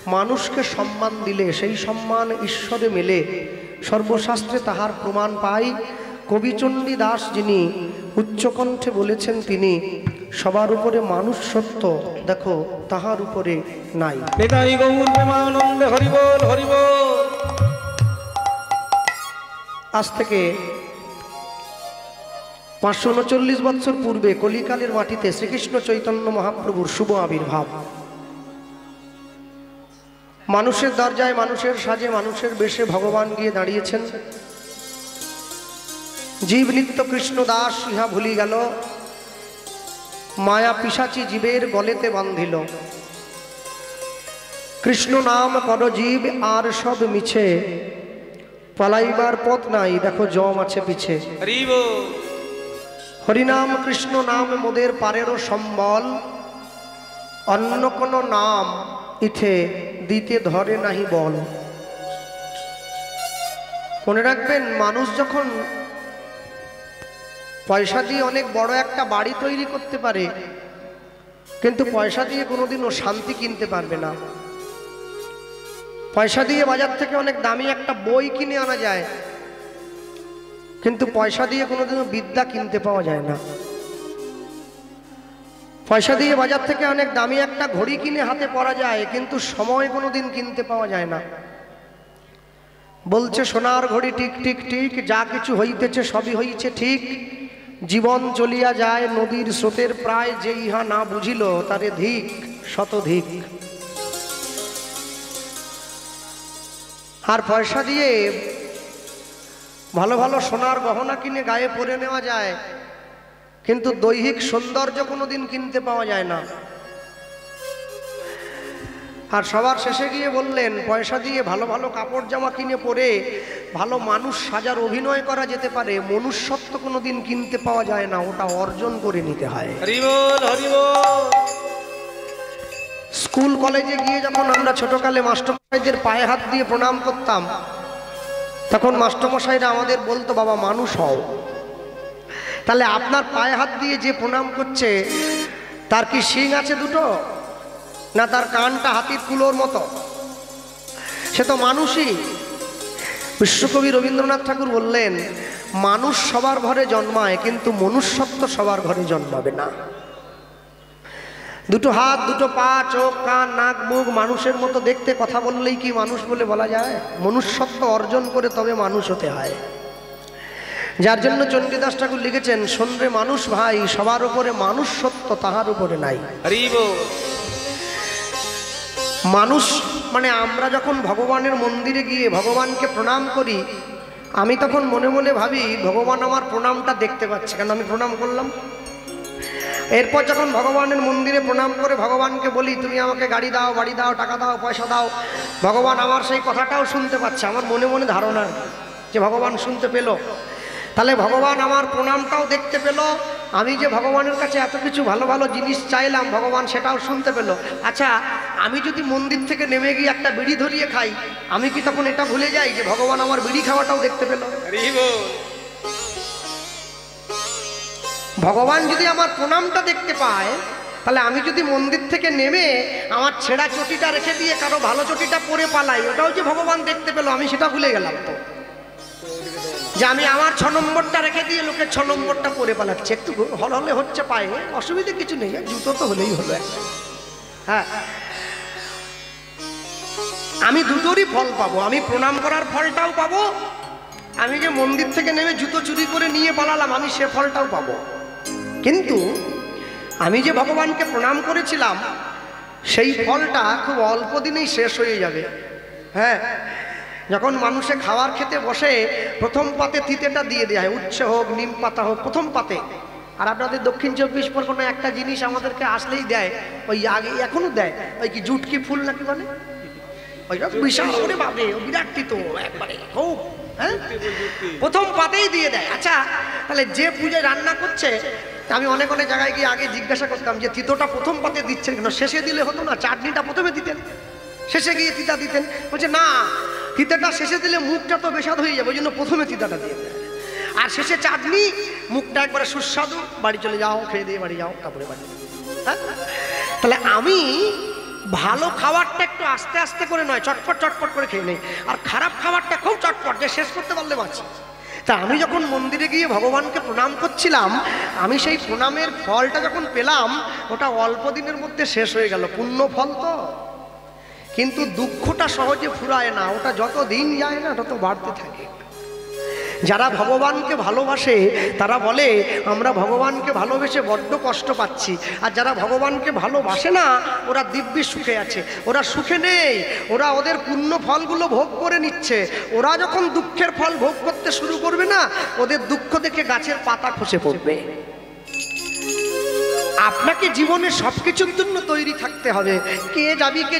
মানুষকে সম্মান দিলে সেই সম্মান ঈশ্বরে মেলে, সর্বশাস্ত্রে তাহার প্রমাণ পাই। কবিচণ্ডী দাস যিনি উচ্চকণ্ঠে বলেছেন, তিনি সবার উপরে মানুষ সত্য, দেখো তাহার উপরে নাই। নিতাই গৌর প্রেমানন্দে হরি বল হরি বল। আজ থেকে 539 বৎসর পূর্বে কলিকালের মাটিতে শ্রীকৃষ্ণ চৈতন্য মহাপ্রভুর শুভ আবির্ভাব। মানুষের দরজায়, মানুষের সাজে, মানুষের বেশে ভগবান গিয়ে দাঁড়িয়েছেন। জীব নিত্য কৃষ্ণ দাস ইহা ভুলি গেল, মায়া পিশাচি জীবের গলেতে বান্ধিল। কৃষ্ণ নাম কর জীব আর সব মিছে, পালাইবার পথ নাই দেখো জম আছে পিছে। হরিনাম কৃষ্ণ নাম মোদের পারেরও সম্বল, অন্য কোন নাম ইথে দিতে ধরে নাহি বল। মনে রাখবেন, মানুষ যখন পয়সা দিয়ে অনেক বড় একটা বাড়ি তৈরি করতে পারে, কিন্তু পয়সা দিয়ে কোনোদিনও শান্তি কিনতে পারবে না। পয়সা দিয়ে বাজার থেকে অনেক দামি একটা বই কিনে আনা যায়, কিন্তু পয়সা দিয়ে কোনোদিনও বিদ্যা কিনতে পাওয়া যায় না। পয়সা দিয়ে বাজার থেকে অনেক দামি একটা ঘড়ি কিনে হাতে পরা যায়, কিন্তু সময় কোনোদিন কিনতে পাওয়া যায় না। বলছে সোনার ঘড়ি টিক টিক টিক, যা কিছু হইতেছে সবই হইছে ঠিক। জীবন চলিয়া যায় নদীর স্রোতের প্রায়, যে ইহা না বুঝিল তারে ধিক শতধিক। আর পয়সা দিয়ে ভালো ভালো সোনার গহনা কিনে গায়ে পরে নেওয়া যায়, কিন্তু দৈহিক সৌন্দর্য কোনোদিন কিনতে পাওয়া যায় না। আর সবার শেষে গিয়ে বললেন, পয়সা দিয়ে ভালো ভালো কাপড় জামা কিনে পরে ভালো মানুষ সাজার অভিনয় করা যেতে পারে, মনুষ্যত্ব কোনোদিন কিনতে পাওয়া যায় না, ওটা অর্জন করে নিতে হয়। হরি বল হরি বল। স্কুল কলেজে গিয়ে যখন আমরা ছোটকালে মাস্টারমশাইদের পায়ে হাত দিয়ে প্রণাম করতাম, তখন মাস্টারমশাইরা আমাদের বলতো, বাবা মানুষ হও। তাহলে আপনার পায়ে হাত দিয়ে যে প্রণাম করছে, তার কি শিং আছে দুটো, না তার কানটা হাতির কুলোর মতো? সে তো মানুষই। বিশ্বকবি রবীন্দ্রনাথ ঠাকুর বললেন, মানুষ সবার ঘরে জন্মায়, কিন্তু মনুষ্যত্ব সবার ঘরে জন্মাবে না। দুটো হাত, দুটো পা, চোখ, কান, নাক, মুখ মানুষের মতো দেখতে, কথা বললেই কি মানুষ বলে বলা যায়? মনুষ্যত্ব অর্জন করে তবে মানুষ হতে হয়। যার জন্য চণ্ডীদাস ঠাকুর লিখেছেন, শোনরে মানুষ ভাই, সবার উপরে মানুষ সত্য, তাহার উপরে নাই। মানুষ মানে আমরা যখন ভগবানের মন্দিরে গিয়ে ভগবানকে প্রণাম করি, আমি তখন মনে মনে ভাবি, ভগবান আমার প্রণামটা দেখতে পাচ্ছে, কেন আমি প্রণাম করলাম। এরপর যখন ভগবানের মন্দিরে প্রণাম করে ভগবানকে বলি, তুমি আমাকে গাড়ি দাও, বাড়ি দাও, টাকা দাও, পয়সা দাও, ভগবান আমার সেই কথাটাও শুনতে পাচ্ছে। আমার মনে মনে ধারণা যে ভগবান শুনতে পেল, তাহলে ভগবান আমার প্রণামটাও দেখতে পেল। আমি যে ভগবানের কাছে এত কিছু ভালো ভালো জিনিস চাইলাম, ভগবান সেটাও শুনতে পেল। আচ্ছা, আমি যদি মন্দির থেকে নেমে গিয়ে একটা বিড়ি ধরিয়ে খাই, আমি কি তখন এটা ভুলে যাই যে ভগবান আমার বিড়ি খাওয়াটাও দেখতে পেল? ভগবান যদি আমার প্রণামটা দেখতে পায়, তাহলে আমি যদি মন্দির থেকে নেমে আমার ছেঁড়া চটিটা রেখে দিয়ে কারো ভালো চটিটা পরে পালাই, ওটাও যে ভগবান দেখতে পেল, আমি সেটা ভুলে গেলাম। তো যে আমি আমার 6 নম্বরটা রেখে দিয়ে লোকের 6 নম্বরটা পরে পালাচ্ছি, একটু হল হলে হচ্ছে পায়ে, অসুবিধে কিছু নেই, জুতো তো হলেই হলো একটা। হ্যাঁ, আমি দুটোরই ফল পাবো, আমি প্রণাম করার ফলটাও পাবো, আমি যে মন্দির থেকে নেমে জুতো চুরি করে নিয়ে পালালাম, আমি সে ফলটাও পাবো। কিন্তু আমি যে ভগবানকে প্রণাম করেছিলাম, সেই ফলটা খুব অল্প দিনেই শেষ হয়ে যাবে। হ্যাঁ, যখন মানুষে খাবার খেতে বসে, প্রথম পাতে তিতেটা দিয়ে দেয়, উচ্ছে হোক, নিম পাতা হোক, প্রথম পাতে। আর আপনাদের দক্ষিণ 24 পরগনায় একটা জিনিস আমাদেরকে আসলেই দেয়, ওই আগে এখনো দেয়, ওই কি জুটকি ফুল নাকি বলে, ওইটা বিশাল করে ভাবে, বিরাট তিতো একবারে খুব। হ্যাঁ, প্রথম পাতেই দিয়ে দেয়। আচ্ছা, তাহলে যে পূজায় রান্না করছে, আমি অনেক অনেক জায়গায় গিয়ে আগে জিজ্ঞাসা করতাম যে তিতোটা প্রথম পাতে দিচ্ছেন কেন, শেষে দিলে হতো না? চাটনিটা প্রথমে দিতেন, শেষে গিয়ে তিতা দিতেন। বলছে না, তিতাটা শেষে দিলে মুখটা তো বেস্বাদ হয়ে যাবে, ওই জন্য প্রথমে তিতাটা দিয়ে দেয়, আর শেষে চাটনি, মুখটা একবারে সুস্বাদু, বাড়ি চলে যাও, খেয়ে দিয়ে বাড়ি যাও, তারপরে বাড়ি। হ্যাঁ, তাহলে আমি ভালো খাবারটা একটু আস্তে আস্তে করে নয়, চটপট চটপট করে খেয়ে নেই, আর খারাপ খাবারটা খুব চটপট, যে শেষ করতে পারলে বাঁচি। তা আমি যখন মন্দিরে গিয়ে ভগবানকে প্রণাম করছিলাম, আমি সেই প্রণামের ফলটা যখন পেলাম, ওটা অল্প দিনের মধ্যে শেষ হয়ে গেল, পুণ্য ফল তো। কিন্তু দুঃখটা সহজে ফুরায় না, ওটা যত দিন যায় না তত বাড়তে থাকে। যারা ভগবানকে ভালোবাসে তারা বলে আমরা ভগবানকে ভালোবেসে বড্ড কষ্ট পাচ্ছি, আর যারা ভগবানকে ভালোবাসে না ওরা দিব্যি সুখে আছে। ওরা সুখে নেই, ওরা ওদের পুণ্য ফলগুলো ভোগ করে নিচ্ছে। ওরা যখন দুঃখের ফল ভোগ করতে শুরু করবে না, ওদের দুঃখ দেখে গাছের পাতা খসে পড়বে। আপনাকে জীবনে সবকিছুর জন্য তৈরি থাকতে হবে। কে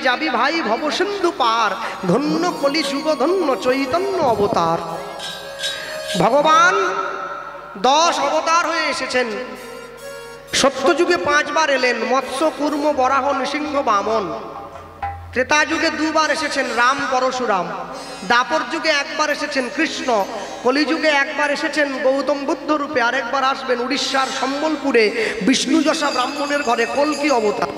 যাবি ভাই ভবসিন্ধু পার, ধন্য কলি যুগ ধন্য চৈতন্য অবতার। ভগবান 10 অবতার হয়ে এসেছেন। সত্যযুগে 5 বার এলেন, মৎস্য কুর্ম বরাহ নৃসিংহ বামন। ত্রেতা যুগে 2 বার এসেছেন, রাম পরশুরাম। দাপর যুগে 1 বার এসেছেন কৃষ্ণ। কলিযুগে 1 বার এসেছেন গৌতম বুদ্ধ রূপে, আরেকবার আসবেন উড়িষ্যার সম্বলপুরে বিষ্ণু যশা ব্রাহ্মণের ঘরে কল্কি অবতার।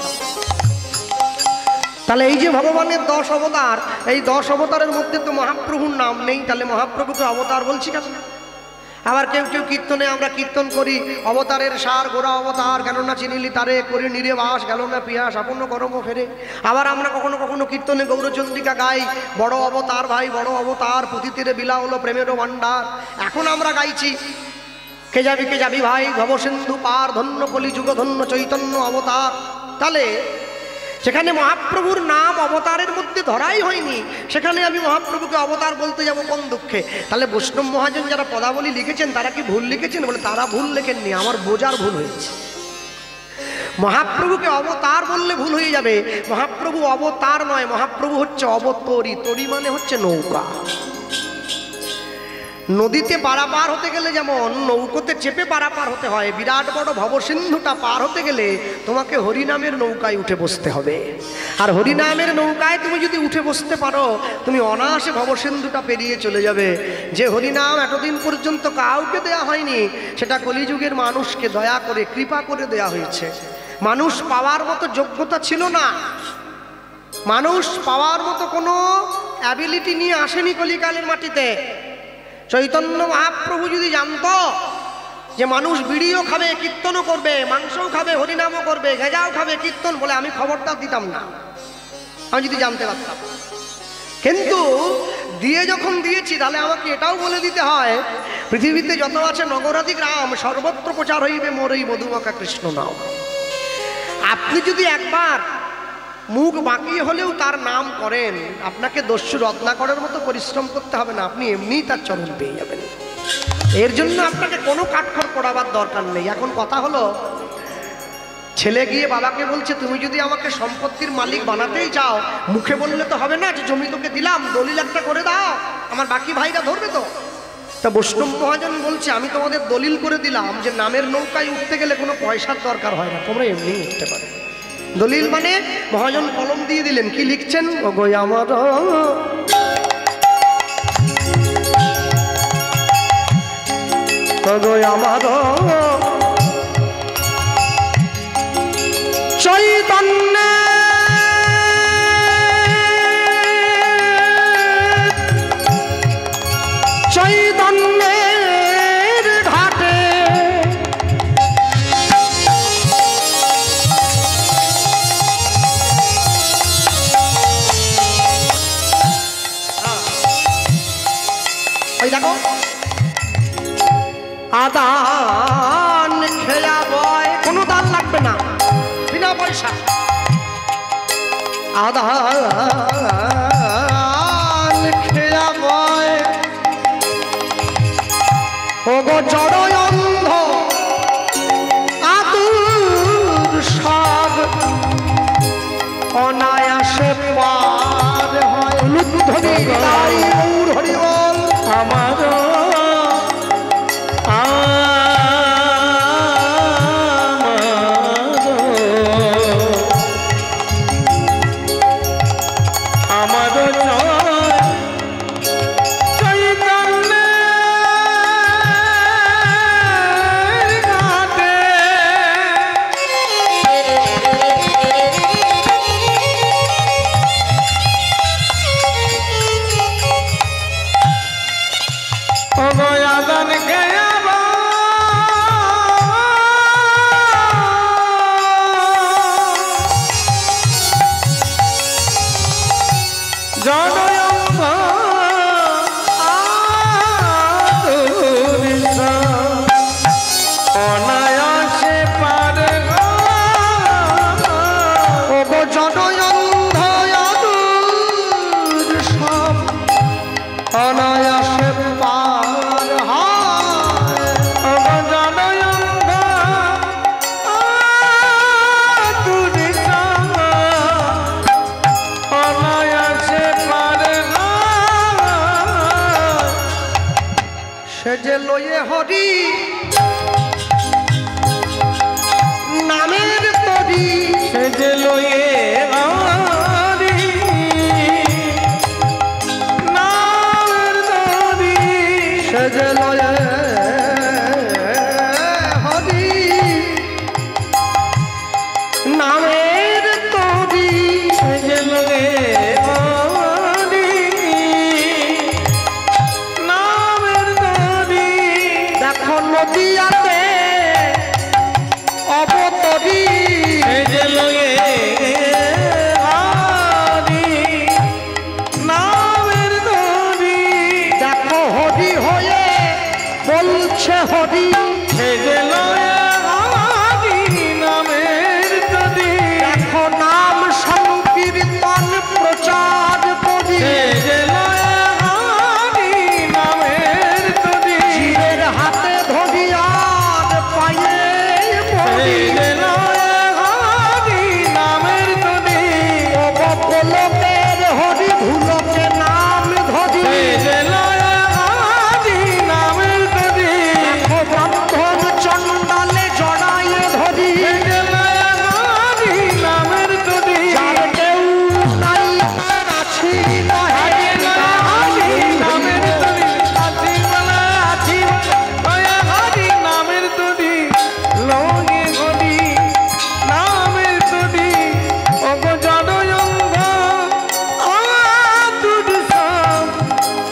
তাহলে এই যে ভগবানের 10 অবতার, এই 10 অবতারের মধ্যে তো মহাপ্রভুর নাম নেই, তাহলে মহাপ্রভুকে অবতার বলছি কেন? আবার কেউ কেউ কীর্তনে আমরা কীর্তন করি অবতারের সার গোরা অবতার, কেননা চিনিলি তারে করি নিরে বাস, গেল না পিয়াস আপন কর্ম ফেরে। আবার আমরা কখনো কখনো কীর্তনে গৌরচন্দ্রিকা গাই, বড় অবতার ভাই বড় অবতার, পুঁথিতীরে বিলা হলো প্রেমেরও ভাণ্ডার। এখন আমরা গাইছি কে যাবি ভাই ভবসিন্ধু পার, ধন্য কলি যুগ ধন্য চৈতন্য অবতার। তাহলে সেখানে মহাপ্রভুর নাম অবতারের মধ্যে ধরাই হয়নি, সেখানে আমি মহাপ্রভুকে অবতার বলতে যাব কোন দুঃখে? তাহলে বৈষ্ণব মহাজন যারা পদাবলী লিখেছেন তারা কি ভুল লিখেছেন? বলে তারা ভুল লেখেননি, আমার বোঝার ভুল হয়েছে। মহাপ্রভুকে অবতার বললে ভুল হয়ে যাবে। মহাপ্রভু অবতার নয়, মহাপ্রভু হচ্ছে অবতরী। তরী মানে হচ্ছে নৌকা। নদীতে পারাপার হতে গেলে যেমন নৌকোতে চেপে পারাপার হতে হয়, বিরাট বড় ভবসিন্ধুটা পার হতে গেলে তোমাকে হরিনামের নৌকায় উঠে বসতে হবে। আর হরিনামের নৌকায় তুমি যদি উঠে বসতে পারো, তুমি অনায়াসে ভবসিন্ধুটা পেরিয়ে চলে যাবে। যে হরিনাম এতদিন পর্যন্ত কাউকে দেয়া হয়নি, সেটা কলিযুগের মানুষকে দয়া করে কৃপা করে দেয়া হয়েছে। মানুষ পাওয়ার মতো যোগ্যতা ছিল না, মানুষ পাওয়ার মতো কোনো অ্যাবিলিটি নিয়ে আসেনি কলিকালের মাটিতে। চৈতন্য মহাপ্রভু যদি জানতো যে মানুষ বিড়িও খাবে কীর্তনও করবে, মাংসও খাবে হরিনামও করবে, গেজাও খাবে কীর্তন, বলে আমি খবরটা দিতাম না, আমি যদি জানতে পারতাম। কিন্তু দিয়ে যখন দিয়েছি, তাহলে আমাকে এটাও বলে দিতে হয় পৃথিবীতে যত আছে নগরাদি গ্রাম, সর্বত্র প্রচার হইবে মোর এই মধুমাখা কৃষ্ণ নাম। আপনি যদি একবার মুখ বাঁকিয়ে হলেও তার নাম করেন, আপনাকে দস্যু রত্নাকরের মতো পরিশ্রম করতে হবে না, আপনি এমনিই তার চরণ পেয়ে যাবেন। এর জন্য আপনাকে কোনো কাঠখড় পড়াবার দরকার নেই। এখন কথা হলো, ছেলে গিয়ে বাবাকে বলছে তুমি যদি আমাকে সম্পত্তির মালিক বানাতেই চাও, মুখে বললে তো হবে না যে জমি তোকে দিলাম, দলিল একটা করে দাও, আমার বাকি ভাইরা ধরবে তো। তা বৈষ্ণব মহাজন বলছে আমি তোমাদের দলিল করে দিলাম যে নামের নৌকায় উঠতে গেলে কোনো পয়সার দরকার হয় না, তোমরা এমনিই উঠতে পারো। দলিল মানে মহাজন কলম দিয়ে দিলেন, কি লিখছেন? ওগো আমার চৈতন্য চৈতন্যের ঘাটে দেখো আদান খেয়া বয়, কোনো দান লাগবে না, বিনা পয়সা আদান খেয়া বয়। ওগো জড় অন্ধ আতুর সব অনায়াসে পার হয়। লুদ্ধনি গাই গৌর হরি বল আমার যে লয়ে হরি নামের তরি সে যে লয়ে হরি নামের তরি সে যে লয়ে হরি নামের তরি সে যে লয়ে হরি নামের তরি দেখো নদিয়াতে অবতরী সে যে লয়ে হরি নামের তরি দেখো হরি হয়ে বলছে হরি সে যে লয়ে হরি নামের তরি দেখো নাম সংকীর্তন প্রচার করি সে যে লয়ে হরি নামের তরি জীবের হাতে ধরি আর পায়ে সে পড়ি যে লয়ে হরি নামের তরি অবলোকের হরি ভুলকে নাম ধরি সে যে লয়ে হরি নামের তরি দেখো ব্রাহ্মণ চণ্ডালে জড়াইয়ে ধরি সে যে লয়ে হরি নামের তরি যার কেউ নাই তার আছি নহে হরি নামের তরি আছি বলে আছি লয়ে হরি নামের তরি লগে হরি নামের তরি ওগো জড়য়ঙ্গ আতুর সব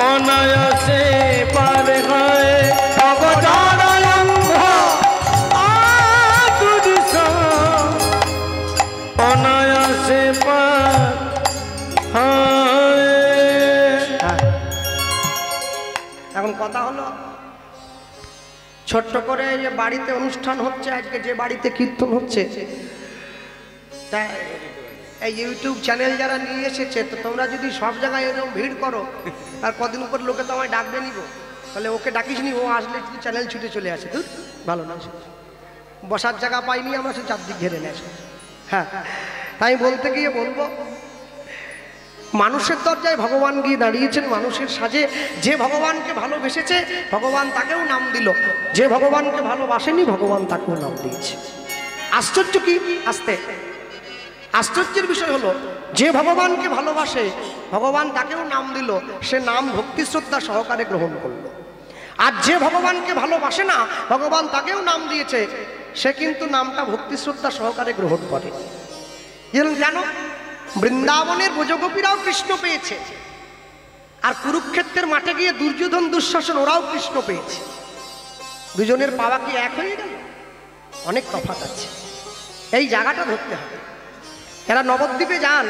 অনায়াসে পার হয় ওগো জড়য়ঙ্গ আতুর সব অনায়াসে পার হয়। এখন কথা হলো ছোট্ট করে যে বাড়িতে অনুষ্ঠান হচ্ছে আজকে যে বাড়িতে কীর্তন হচ্ছে তা এই ইউটিউব চ্যানেল যারা নিয়ে এসেছে তো তোমরা যদি সব জায়গায় এরকম ভিড় করো আর কদিন পর লোকে তো আমায় ডাকবে নিব তাহলে ওকে ডাকিস নি ও আসলে যদি চ্যানেল ছুটে চলে আসে ধুর, ভালো না বসার জায়গা পাইনি আমরা সে চারদিক ঘেরে নিয়ে আসি হ্যাঁ তাই বলতে গিয়ে বলবো মানুষের দরজায় ভগবান গিয়ে দাঁড়িয়েছেন মানুষের সাজে যে ভগবানকে ভালোবেসেছে ভগবান তাকেও নাম দিল যে ভগবানকে ভালোবাসেনি ভগবান তাকেও নাম দিয়েছে আশ্চর্য কি আসতে আশ্চর্যের বিষয় হলো যে ভগবানকে ভালোবাসে ভগবান তাকেও নাম দিল সে নাম ভক্তি শ্রদ্ধা সহকারে গ্রহণ করলো আর যে ভগবানকে ভালোবাসে না ভগবান তাকেও নাম দিয়েছে সে কিন্তু নামটা ভক্তি শ্রদ্ধা সহকারে গ্রহণ করে কেন বৃন্দাবনের ব্রজগোপীরাও কৃষ্ণ পেয়েছে আর কুরুক্ষেত্রের মাঠে গিয়ে দুর্যোধন দুঃশাসন ওরাও কৃষ্ণ পেয়েছে দুজনের পাওয়া কি এক হয়ে গেল অনেক তফাৎ আছে এই জায়গাটা ধরতে হবে এরা নবদ্বীপে যান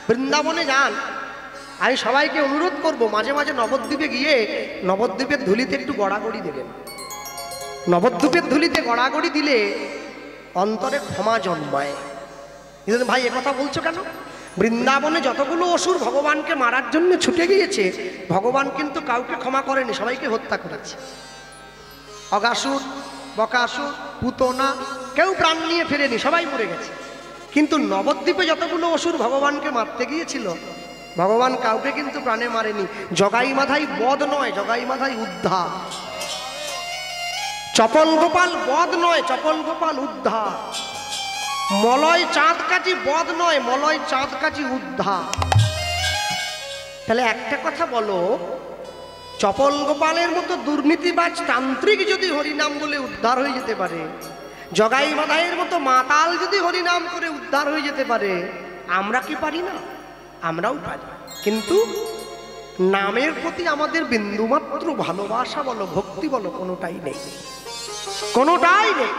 বৃন্দাবনে যান আমি সবাইকে অনুরোধ করব মাঝে মাঝে নবদ্বীপে গিয়ে নবদ্বীপের ধুলিতে একটু গড়াগড়ি দেবেন নবদ্বীপের ধুলিতে গড়াগড়ি দিলে অন্তরে ক্ষমা জন্মায় ভাই একথা বলছো কেন বৃন্দাবনে যতগুলো অসুর ভগবানকে মারার জন্য ছুটে গিয়েছে ভগবান কিন্তু কাউকে ক্ষমা করেনি সবাইকে হত্যা করেছে অগাসুর বকাসুর পুতনা কেউ প্রাণ নিয়ে ফেরেনি সবাই মরে গেছে কিন্তু নবদ্বীপে যতগুলো অসুর ভগবানকে মারতে গিয়েছিল ভগবান কাউকে কিন্তু প্রাণে মারেনি জগাই মাধাই বধ নয় জগাই মাধাই উদ্ধার চপল গোপাল বধ নয় চপল গোপাল উদ্ধার মলয় চাঁদকাঠি বধ নয় মলয় চাঁদকাঠি উদ্ধার তাহলে একটা কথা বলো চপল গোপালের মতো দুর্নীতিবাজ তান্ত্রিক যদি হরিনাম বলে উদ্ধার হয়ে যেতে পারে জগাই মাধাইয়ের মতো মাতাল যদি হরিনাম করে উদ্ধার হয়ে যেতে পারে আমরা কি পারি না আমরাও পারি কিন্তু নামের প্রতি আমাদের বিন্দুমাত্র ভালোবাসা বলো ভক্তি বলো কোনোটাই নেই কোনোটাই নেই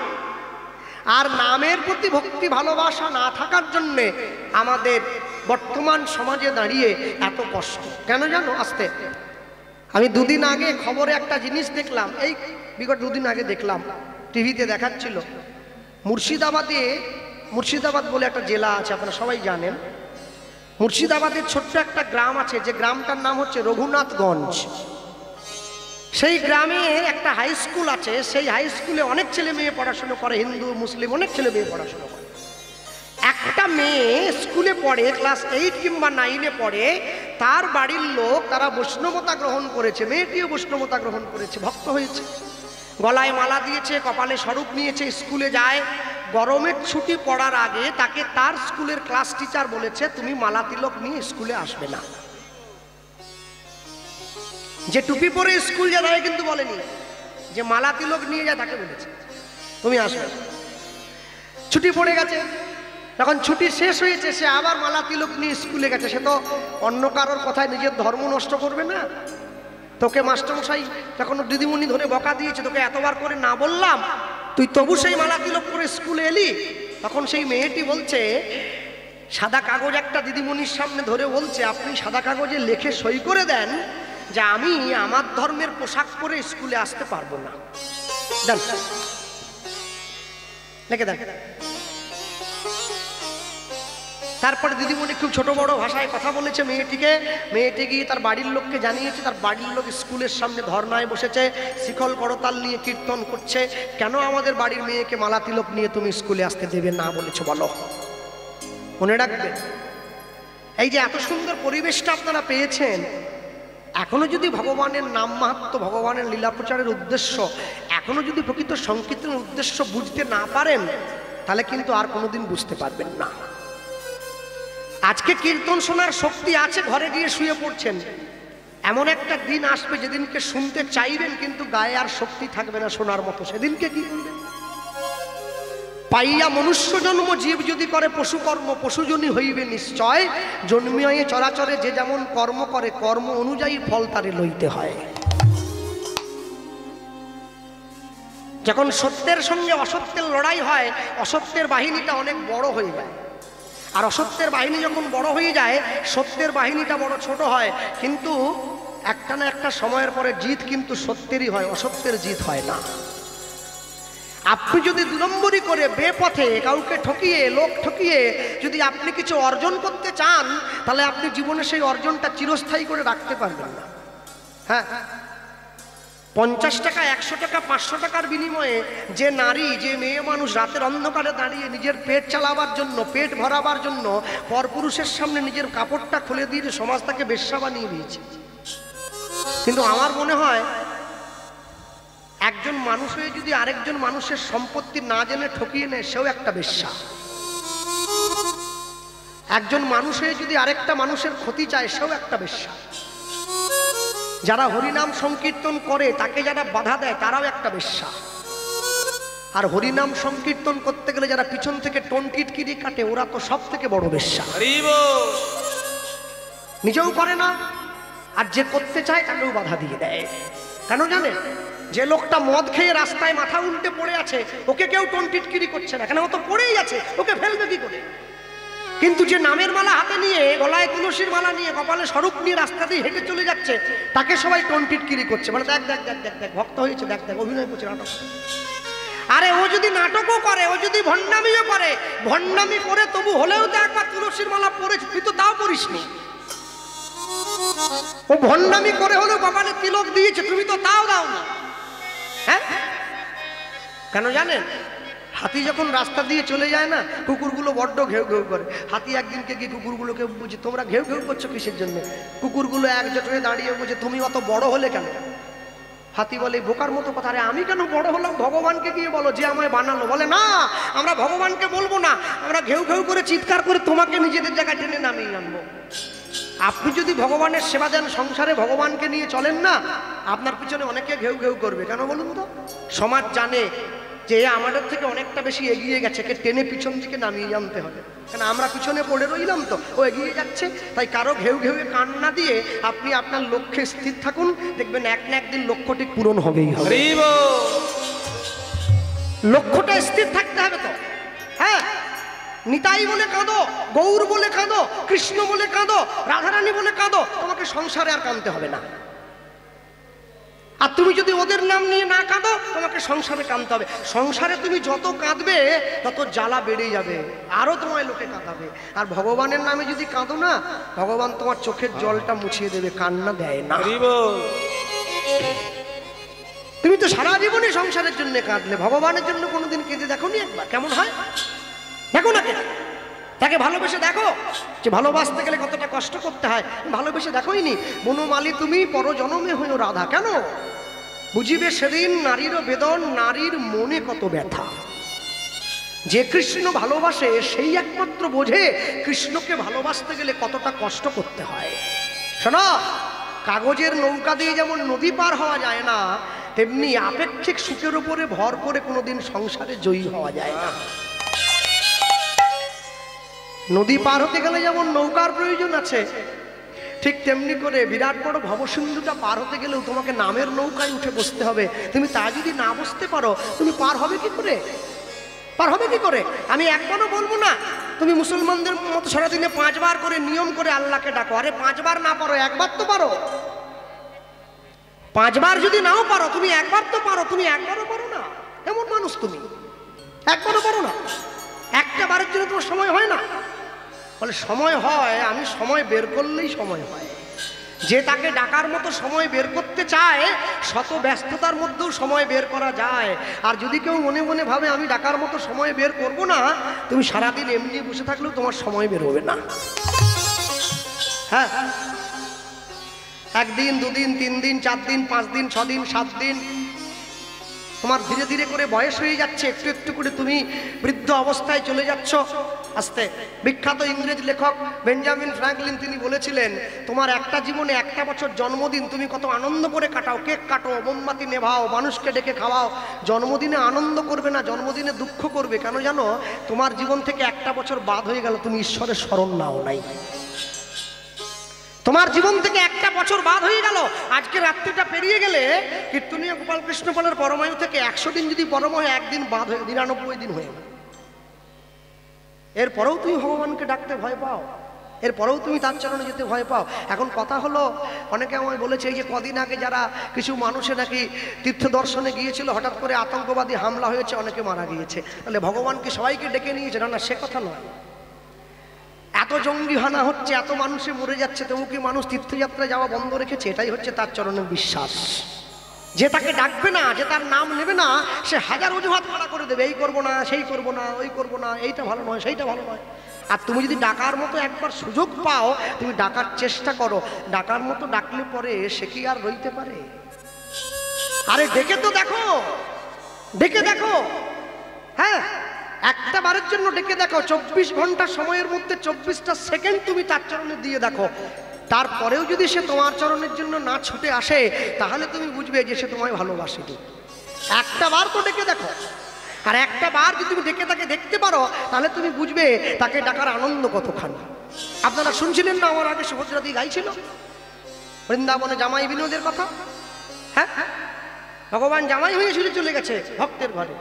আর নামের প্রতি ভক্তি ভালোবাসা না থাকার জন্যে আমাদের বর্তমান সমাজে দাঁড়িয়ে এত কষ্ট কেন জানো আসতে আমি দুদিন আগে খবরে একটা জিনিস দেখলাম এই বিগত দুদিন আগে দেখলাম টিভিতে দেখাচ্ছিল মুর্শিদাবাদ বলে একটা জেলা আছে আপনারা সবাই জানেন মুর্শিদাবাদের ছোট্ট একটা গ্রাম আছে যে গ্রামটার নাম হচ্ছে রঘুনাথগঞ্জ সেই গ্রামে একটা হাই স্কুল আছে সেই হাই স্কুলে অনেক ছেলে মেয়ে পড়াশোনা করে হিন্দু মুসলিম অনেক ছেলে মেয়ে পড়াশোনা করে একটা মেয়ে স্কুলে পড়ে ক্লাস 8 কিংবা 9 পড়ে তার বাড়ির লোক তারা বৈষ্ণবতা গ্রহণ করেছে, মেয়েটিও বৈষ্ণবতা গ্রহণ করেছে, ভক্ত হয়েছে, গলায় মালা দিয়েছে, কপালে স্বরূপ নিয়েছে, স্কুলে যায়। গরমের ছুটি পড়ার আগে তাকে তার স্কুলের ক্লাস টিচার বলেছে তুমি মালা তিলক নিয়ে স্কুলে আসবে না। যে টুপি পরে স্কুল যায় তাকে কিন্তু বলেনি, যে মালা তিলক নিয়ে যায় তাকে বলেছে তুমি আসবে। ছুটি পড়ে গেছে, যখন ছুটি শেষ হয়েছে সে আবার মালা তিলক নিয়ে স্কুলে গেছে। সে তো অন্য কারোর কথায় নিজের ধর্ম নষ্ট করবে না। তোকে মাস্টারমশাই যখন দিদিমণি ধরে বকা দিয়েছে, তোকে এতবার করে না বললাম, তুই তবু সেই মালা তিলক করে স্কুলে এলি। তখন সেই মেয়েটি বলছে, সাদা কাগজ একটা দিদিমণির সামনে ধরে বলছে, আপনি সাদা কাগজে লিখে সই করে দেন যে আমি আমার ধর্মের পোশাক পরে স্কুলে আসতে পারবো না। দেন, লিখে দেন। তারপরে দিদিমণি খুব ছোট বড় ভাষায় কথা বলেছে মেয়েটিকে। মেয়েটি গিয়ে তার বাড়ির লোককে জানিয়েছে, তার বাড়ির লোক স্কুলের সামনে ধর্নায় বসেছে, শিখল করতাল নিয়ে কীর্তন করছে, কেন আমাদের বাড়ির মেয়েকে মালা তিলক নিয়ে তুমি স্কুলে আসতে দেবে না বলেছো বলো। মনে রাখবে, এই যে এত সুন্দর পরিবেশটা আপনারা পেয়েছেন, এখনো যদি ভগবানের নাম মাহাত্ম্য, ভগবানের লীলা প্রচারের উদ্দেশ্য, এখনো যদি প্রকৃত সংকীর্তনের উদ্দেশ্য বুঝতে না পারেন, তাহলে কিন্তু আর কোনোদিন বুঝতে পারবেন না। আজকে কীর্তন শোনার শক্তি আছে, ঘরে গিয়ে শুয়ে পড়ছেন, এমন একটা দিন আসবে যেদিনকে শুনতে চাইবেন কিন্তু গায়ে আর শক্তি থাকবে না শোনার মতো। সেদিনকে কি করবেন? পাইয়া মনুষ্য জন্ম জীব যদি করে পশুকর্ম, পশুজনী হইবে নিশ্চয়। জন্মিয়ে চরাচরে যে যেমন কর্ম করে, কর্ম অনুযায়ী ফল তারে লইতে হয়। যখন সত্যের সঙ্গে অসত্যের লড়াই হয়, অসত্যের বাহিনীটা অনেক বড় হয়ে যায়। আর অসত্যের বাহিনী যখন বড় হয়ে যায়, সত্যের বাহিনীটা বড় ছোট হয়। কিন্তু একটা না একটা সময়ের পরে জিত কিন্তু সত্যেরই হয়, অসত্যের জিত হয় না। আপনি যদি 2 নম্বরই করে বেপথে কাউকে ঠকিয়ে, লোক ঠকিয়ে যদি আপনি কিছু অর্জন করতে চান, তাহলে আপনি জীবনে সেই অর্জনটা চিরস্থায়ী করে রাখতে পারবেন না। হ্যাঁ, 50 টাকা, 100 টাকা, 500 টাকার বিনিময়ে যে নারী, যে মেয়ে মানুষ রাতের অন্ধকারে দাঁড়িয়ে নিজের পেট চালাবার জন্য, পেট ভরাবার জন্য পরপুরুষের সামনে নিজের কাপড়টা খুলে দিয়ে সমাজ তাকে বেশ্যা বানিয়ে দিয়েছে। কিন্তু আমার মনে হয় একজন মানুষ হয়ে যদি আরেকজন মানুষের সম্পত্তি না জেনে ঠকিয়ে নেয়, সেও একটা বেশ্যা। একজন মানুষ হয়ে যদি আরেকটা মানুষের ক্ষতি চায়, সেও একটা বেশ্যা। যারা হরিনাম সংকীর্তন করে তাকে যারা বাধা দেয়, তারাও একটা বেশ্যা। আর হরিনাম সংকীর্তন করতে গেলে যারা পিছন থেকে টোনকিটকিরি কাটে, ওরা তো সব থেকে বড় বেশ্যা। নিজেও করে না, আর যে করতে চায় তাকেও বাধা দিয়ে দেয়। কেন জানেন? যে লোকটা মদ খেয়ে রাস্তায় মাথা উল্টে পড়ে আছে, ওকে কেউ টোনকিটকিরি করছে না, কেন? ও তো পড়েই আছে, ওকে ফেলবে কি করে? কিন্তু যে নামের মালা হাতে নিয়ে, গলায় তুলসীর মালা নিয়ে, কপালে স্বরূপ নিয়ে রাস্তা দিয়ে হেঁটে চলে যাচ্ছে, তাকে সবাই টোনটিটকিরি করছে, বলে দেখ দেখ দেখ দেখ দেখ ভক্ত হয়েছে, দেখ দেখ অভিনয় করছে, নাটক। আরে ও যদি নাটকও করে, ও যদি ভণ্ডামিও করে, ভণ্ডামি করে তবু হলেও তো একবার তুলসীর মালা পরেছে, তুই তো তাও পরিসনি। ও ভণ্ডামি করে হলেও কপালে তিলক দিয়েছে, তুমি তো তাও দাও না। হ্যাঁ, কেন জানেন? হাতি যখন রাস্তা দিয়ে চলে যায় না, কুকুরগুলো বড্ড ঘেউ ঘেউ করে। হাতি একদিনকে গিয়ে কুকুরগুলোকে বুঝে, তোমরা ঘেউ ঘেউ করছো কিসের জন্য? কুকুরগুলো একজোট হয়ে দাঁড়িয়ে বুঝে, তুমি অত বড় হলে কেন? হাতি বলে, বোকার মতো কথা, রে আমি কেন বড় হলাম? ভগবানকে গিয়ে বলো যে আমায় বানালো। বলে না, আমরা ভগবানকে বলবো না, আমরা ঘেউ ঘেউ করে চিৎকার করে তোমাকে নিজেদের জায়গায় টেনে নামিয়ে আনবো। আপনি যদি ভগবানের সেবা দেন, সংসারে ভগবানকে নিয়ে চলেন না, আপনার পিছনে অনেকে ঘেউ ঘেউ করবে। কেন বলুন তো? সমাজ জানে যে আমাদের থেকে অনেকটা বেশি এগিয়ে গেছে, কে টেনে পিছন থেকে নামিয়ে আনতে হবে। কেন আমরা পিছনে পড়ে রইলাম, তো ও এগিয়ে যাচ্ছে। তাই কারো ঘেউ ঘেউয়ে কান না দিয়ে আপনি আপনার লক্ষ্যে স্থির থাকুন, দেখবেন এক না একদিন লক্ষ্যটি পূরণ হবেই হবে। লক্ষ্যটা স্থির থাকতে হবে তো। হ্যাঁ, নিতাই বলে কাঁদো, গৌর বলে কাঁদো, কৃষ্ণ বলে কাঁদো, রাধারানী বলে কাঁদো, তোমাকে সংসারে আর কাঁদতে হবে না। আর তুমি যদি ওদের নাম নিয়ে না কাঁদো, তোমাকে সংসারে কাঁদতে হবে। সংসারে তুমি যত কাঁদবে তত জ্বালা বেড়ে যাবে, আরো তোমায় লোকে কাঁদাবে। আর ভগবানের নামে যদি কাঁদো না, ভগবান তোমার চোখের জলটা মুছিয়ে দেবে, কান্না দেয় না। তুমি তো সারা জীবনই সংসারের জন্য কাঁদলে, ভগবানের জন্য কোনোদিন কেঁদে দেখো নি একবার? কেমন হয় দেখো না? তাকে ভালোবেসে দেখো যে ভালোবাসতে গেলে কতটা কষ্ট করতে হয়। ভালোবেসে দেখোইনি। বনমালী তুমি পরজনমে হইও রাধা, কেন? বুঝিবে সেদিন নারীরও বেদন, নারীর মনে কত ব্যথা। যে কৃষ্ণ ভালোবাসে সেই একমাত্র বোঝে কৃষ্ণকে ভালোবাসতে গেলে কতটা কষ্ট করতে হয়। শোনো, কাগজের নৌকা দিয়ে যেমন নদী পার হওয়া যায় না, তেমনি আপেক্ষিক সুখের উপরে ভর করে কোনোদিন সংসারে জয়ী হওয়া যায় না। নদী পার হতে গেলে যেমন নৌকার প্রয়োজন আছে, ঠিক তেমনি করে বিরাট বড় ভবসিন্ধুটা পার হতে গেলেও তোমাকে নামের নৌকায় উঠে বসতে হবে। তুমি তা যদি না বসতে পারো, তুমি পার হবে কি করে? পার হবে কি করে? আমি একবারও বলবো না তুমি মুসলমানদের মতো সারাদিনে 5 বার করে নিয়ম করে আল্লাহকে ডাকো। আরে 5 বার না পারো, একবার তো পারো। 5 বার যদি নাও পারো, তুমি একবার তো পারো। তুমি একবারও পারো না, এমন মানুষ তুমি। একবারও পারো না, একটা বারের জন্য তোমার সময় হয় না। বলে সময় হয়, আমি সময় বের করলেই সময় হয়। যে তাকে ডাকার মতো সময় বের করতে চায়, শত ব্যস্ততার মধ্যেও সময় বের করা যায়। আর যদি কেউ মনে মনে ভাবে আমি ডাকার মতো সময় বের করব না, তুমি সারাদিন এমনি বসে থাকলেও তোমার সময় বের হবে না। হ্যাঁ, 1 দিন 2 দিন 3 দিন 4 দিন 5 দিন 6 দিন 7 দিন তোমার ধীরে ধীরে করে বয়স হয়ে যাচ্ছে, একটু একটু করে তুমি বৃদ্ধ অবস্থায় চলে যাচ্ছ আস্তে। বিখ্যাত ইংরেজ লেখক বেঞ্জামিন ফ্র্যাঙ্কলিন তিনি বলেছিলেন, তোমার একটা জীবনে 1টা বছর জন্মদিন তুমি কত আনন্দ করে কাটাও, কেক কাটো, মোমবাতি নেভাও, মানুষকে ডেকে খাওয়াও। জন্মদিনে আনন্দ করবে না, জন্মদিনে দুঃখ করবে। কেন জানো? তোমার জীবন থেকে 1টা বছর বাদ হয়ে গেল, তুমি ঈশ্বরের স্মরণ নাও নাই। তোমার জীবন থেকে 1টা বছর বাদ হয়ে গেল। আজকে রাত্রিটা পেরিয়ে গেলে কীর্তনীয় গোপাল কৃষ্ণ পালের পরমায়ু থেকে 100 দিন যদি পরমায়ু 1 দিন বাদ হয়ে 99 দিন হয়ে গেল। এরপরেও তুমি ভগবানকে ডাকতে ভয় পাও, এরপরেও তুমি তার চরণে যেতে ভয় পাও। এখন কথা হলো, অনেকে আমায় বলেছে এই যে কদিন আগে যারা কিছু মানুষে নাকি তীর্থ দর্শনে গিয়েছিল, হঠাৎ করে আতঙ্কবাদী হামলা হয়েছে, অনেকে মারা গিয়েছে। তাহলে ভগবানকে সবাইকে ডেকে নিয়েছে? না, সে কথা নয়। এত জঙ্গি হানা হচ্ছে, এত মানুষে মরে যাচ্ছে, তবু কি মানুষ তীর্থযাত্রায় যাওয়া বন্ধ রেখেছে? এটাই হচ্ছে তার চরণের বিশ্বাস। যে তাকে ডাকবে না, যে তার নাম নেবে না, সে হাজার অজুহাত খাড়া করে দেবে। এই করবো না, সেই করবো না, ওই করবো না, এইটা ভালো নয়, সেইটা ভালো নয়। আর তুমি যদি ডাকার মতো একবার সুযোগ পাও, তুমি ডাকার চেষ্টা করো। ডাকার মতো ডাকলে পরে সে কি আর রইতে পারে? আরে ডেকে তো দেখো, ডেকে দেখো। হ্যাঁ, একটা বারের জন্য ডেকে দেখো। 24 ঘন্টা সময়ের মধ্যে 24টা সেকেন্ড তুমি তার চরণে দিয়ে দেখো। তারপরেও যদি সে তোমার চরণের জন্য না ছুটে আসে, তাহলে তুমি বুঝবে যে সে তোমায় ভালোবাসে। একটা বার তো ডেকে দেখো। আর একটা বার যদি তুমি ডেকে তাকে দেখতে পারো, তাহলে তুমি বুঝবে তাকে ডাকার আনন্দ কতখানি। আপনারা শুনছিলেন না আমার আগে সুভদ্রাদি গাইছিল বৃন্দাবনে জামাই বিনোদের কথা? হ্যাঁ, ভগবান জামাই হয়ে চলে গেছে ভক্তের ঘরে।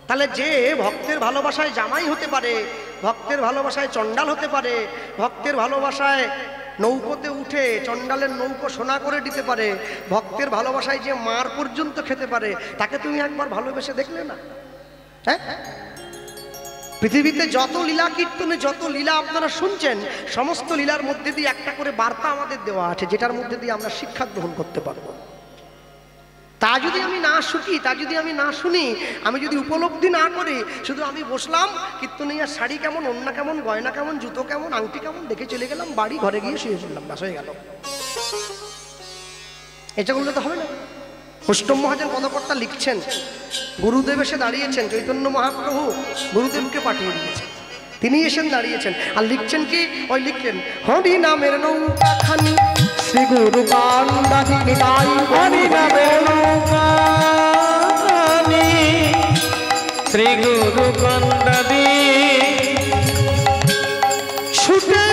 তাহলে যে ভক্তের ভালোবাসায় জামাই হতে পারে, ভক্তের ভালোবাসায় চণ্ডাল হতে পারে, ভক্তের ভালোবাসায় নৌকোতে উঠে চণ্ডালের নৌকো সোনা করে দিতে পারে, ভক্তের ভালোবাসায় যে মার পর্যন্ত খেতে পারে, তাকে তুমি একবার ভালোবেসে দেখলে না? হ্যাঁ, পৃথিবীতে যত লীলা কীর্তনে যত লীলা আপনারা শুনছেন, সমস্ত লীলার মধ্যে দিয়ে একটা করে বার্তা আমাদের দেওয়া আছে, যেটার মধ্যে দিয়ে আমরা শিক্ষা গ্রহণ করতে পারবো। তা যদি আমি না শুকি, তা যদি আমি না শুনি, আমি যদি উপলব্ধি না করি, শুধু আমি বসলাম, কীর্তনিয়ার শাড়ি কেমন, ওড়না কেমন, গয়না কেমন, জুতো কেমন, আংটি কেমন দেখে চলে গেলাম, বাড়ি ঘরে গিয়ে শুয়ে পড়লাম, বাস হয়ে গেল। এটা করলে তো হবে না। অষ্টম মহাজন পদকর্তা লিখছেন, গুরুদেব এসে দাঁড়িয়েছেন, চৈতন্য মহাপ্রভু গুরুদেবকে পাঠিয়ে দিয়েছেন, তিনি এসেন দাঁড়িয়েছেন। আর লিখছেন কি? ওই লিখলেন, হরি নামের নৌকাখানি শ্রী গুরু কান্দাদি নিতাই, হরি নামের নৌকাখানি শ্রী গুরু কান্দাদি ছুটে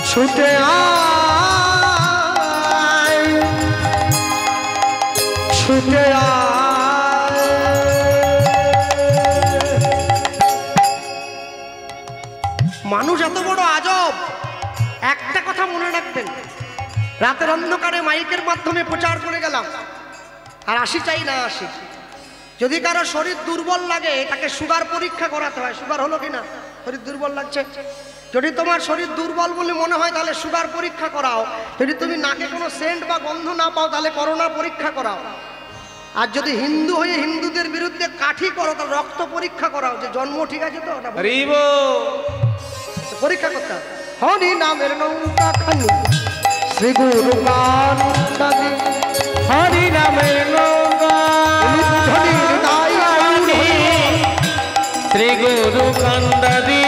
ছুটে আয়, ছুটে আয়। মানুষ এত বড় আজব। একটা কথা মনে রাখবেন, রাতের অন্ধকারে মাইকের মাধ্যমে প্রচার করে গেলাম, আর আসি চাই না আসি, যদি কারো শরীর দুর্বল লাগে তাকে সুগার পরীক্ষা করাতে হয়। সুগার হলো কিনা, শরীর দুর্বল লাগছে, যদি তোমার শরীর দুর্বল বলে মনে হয় তাহলে সুগার পরীক্ষা করাও। যদি তুমি নাকে কোনো সেন্ট বা গন্ধ না পাও তাহলে করোনা পরীক্ষা করাও। আর যদি হিন্দু হয়ে হিন্দুদের বিরুদ্ধে কাঠি করো তাহলে রক্ত পরীক্ষা করাও, যে জন্ম ঠিক আছে তো ওটা পরীক্ষা করতে হবে। হরি নামের নৌকা খানি শ্রী গুরু কান্দাদি, হরি নামের নৌকা শ্রী গুরু কান্দাদি,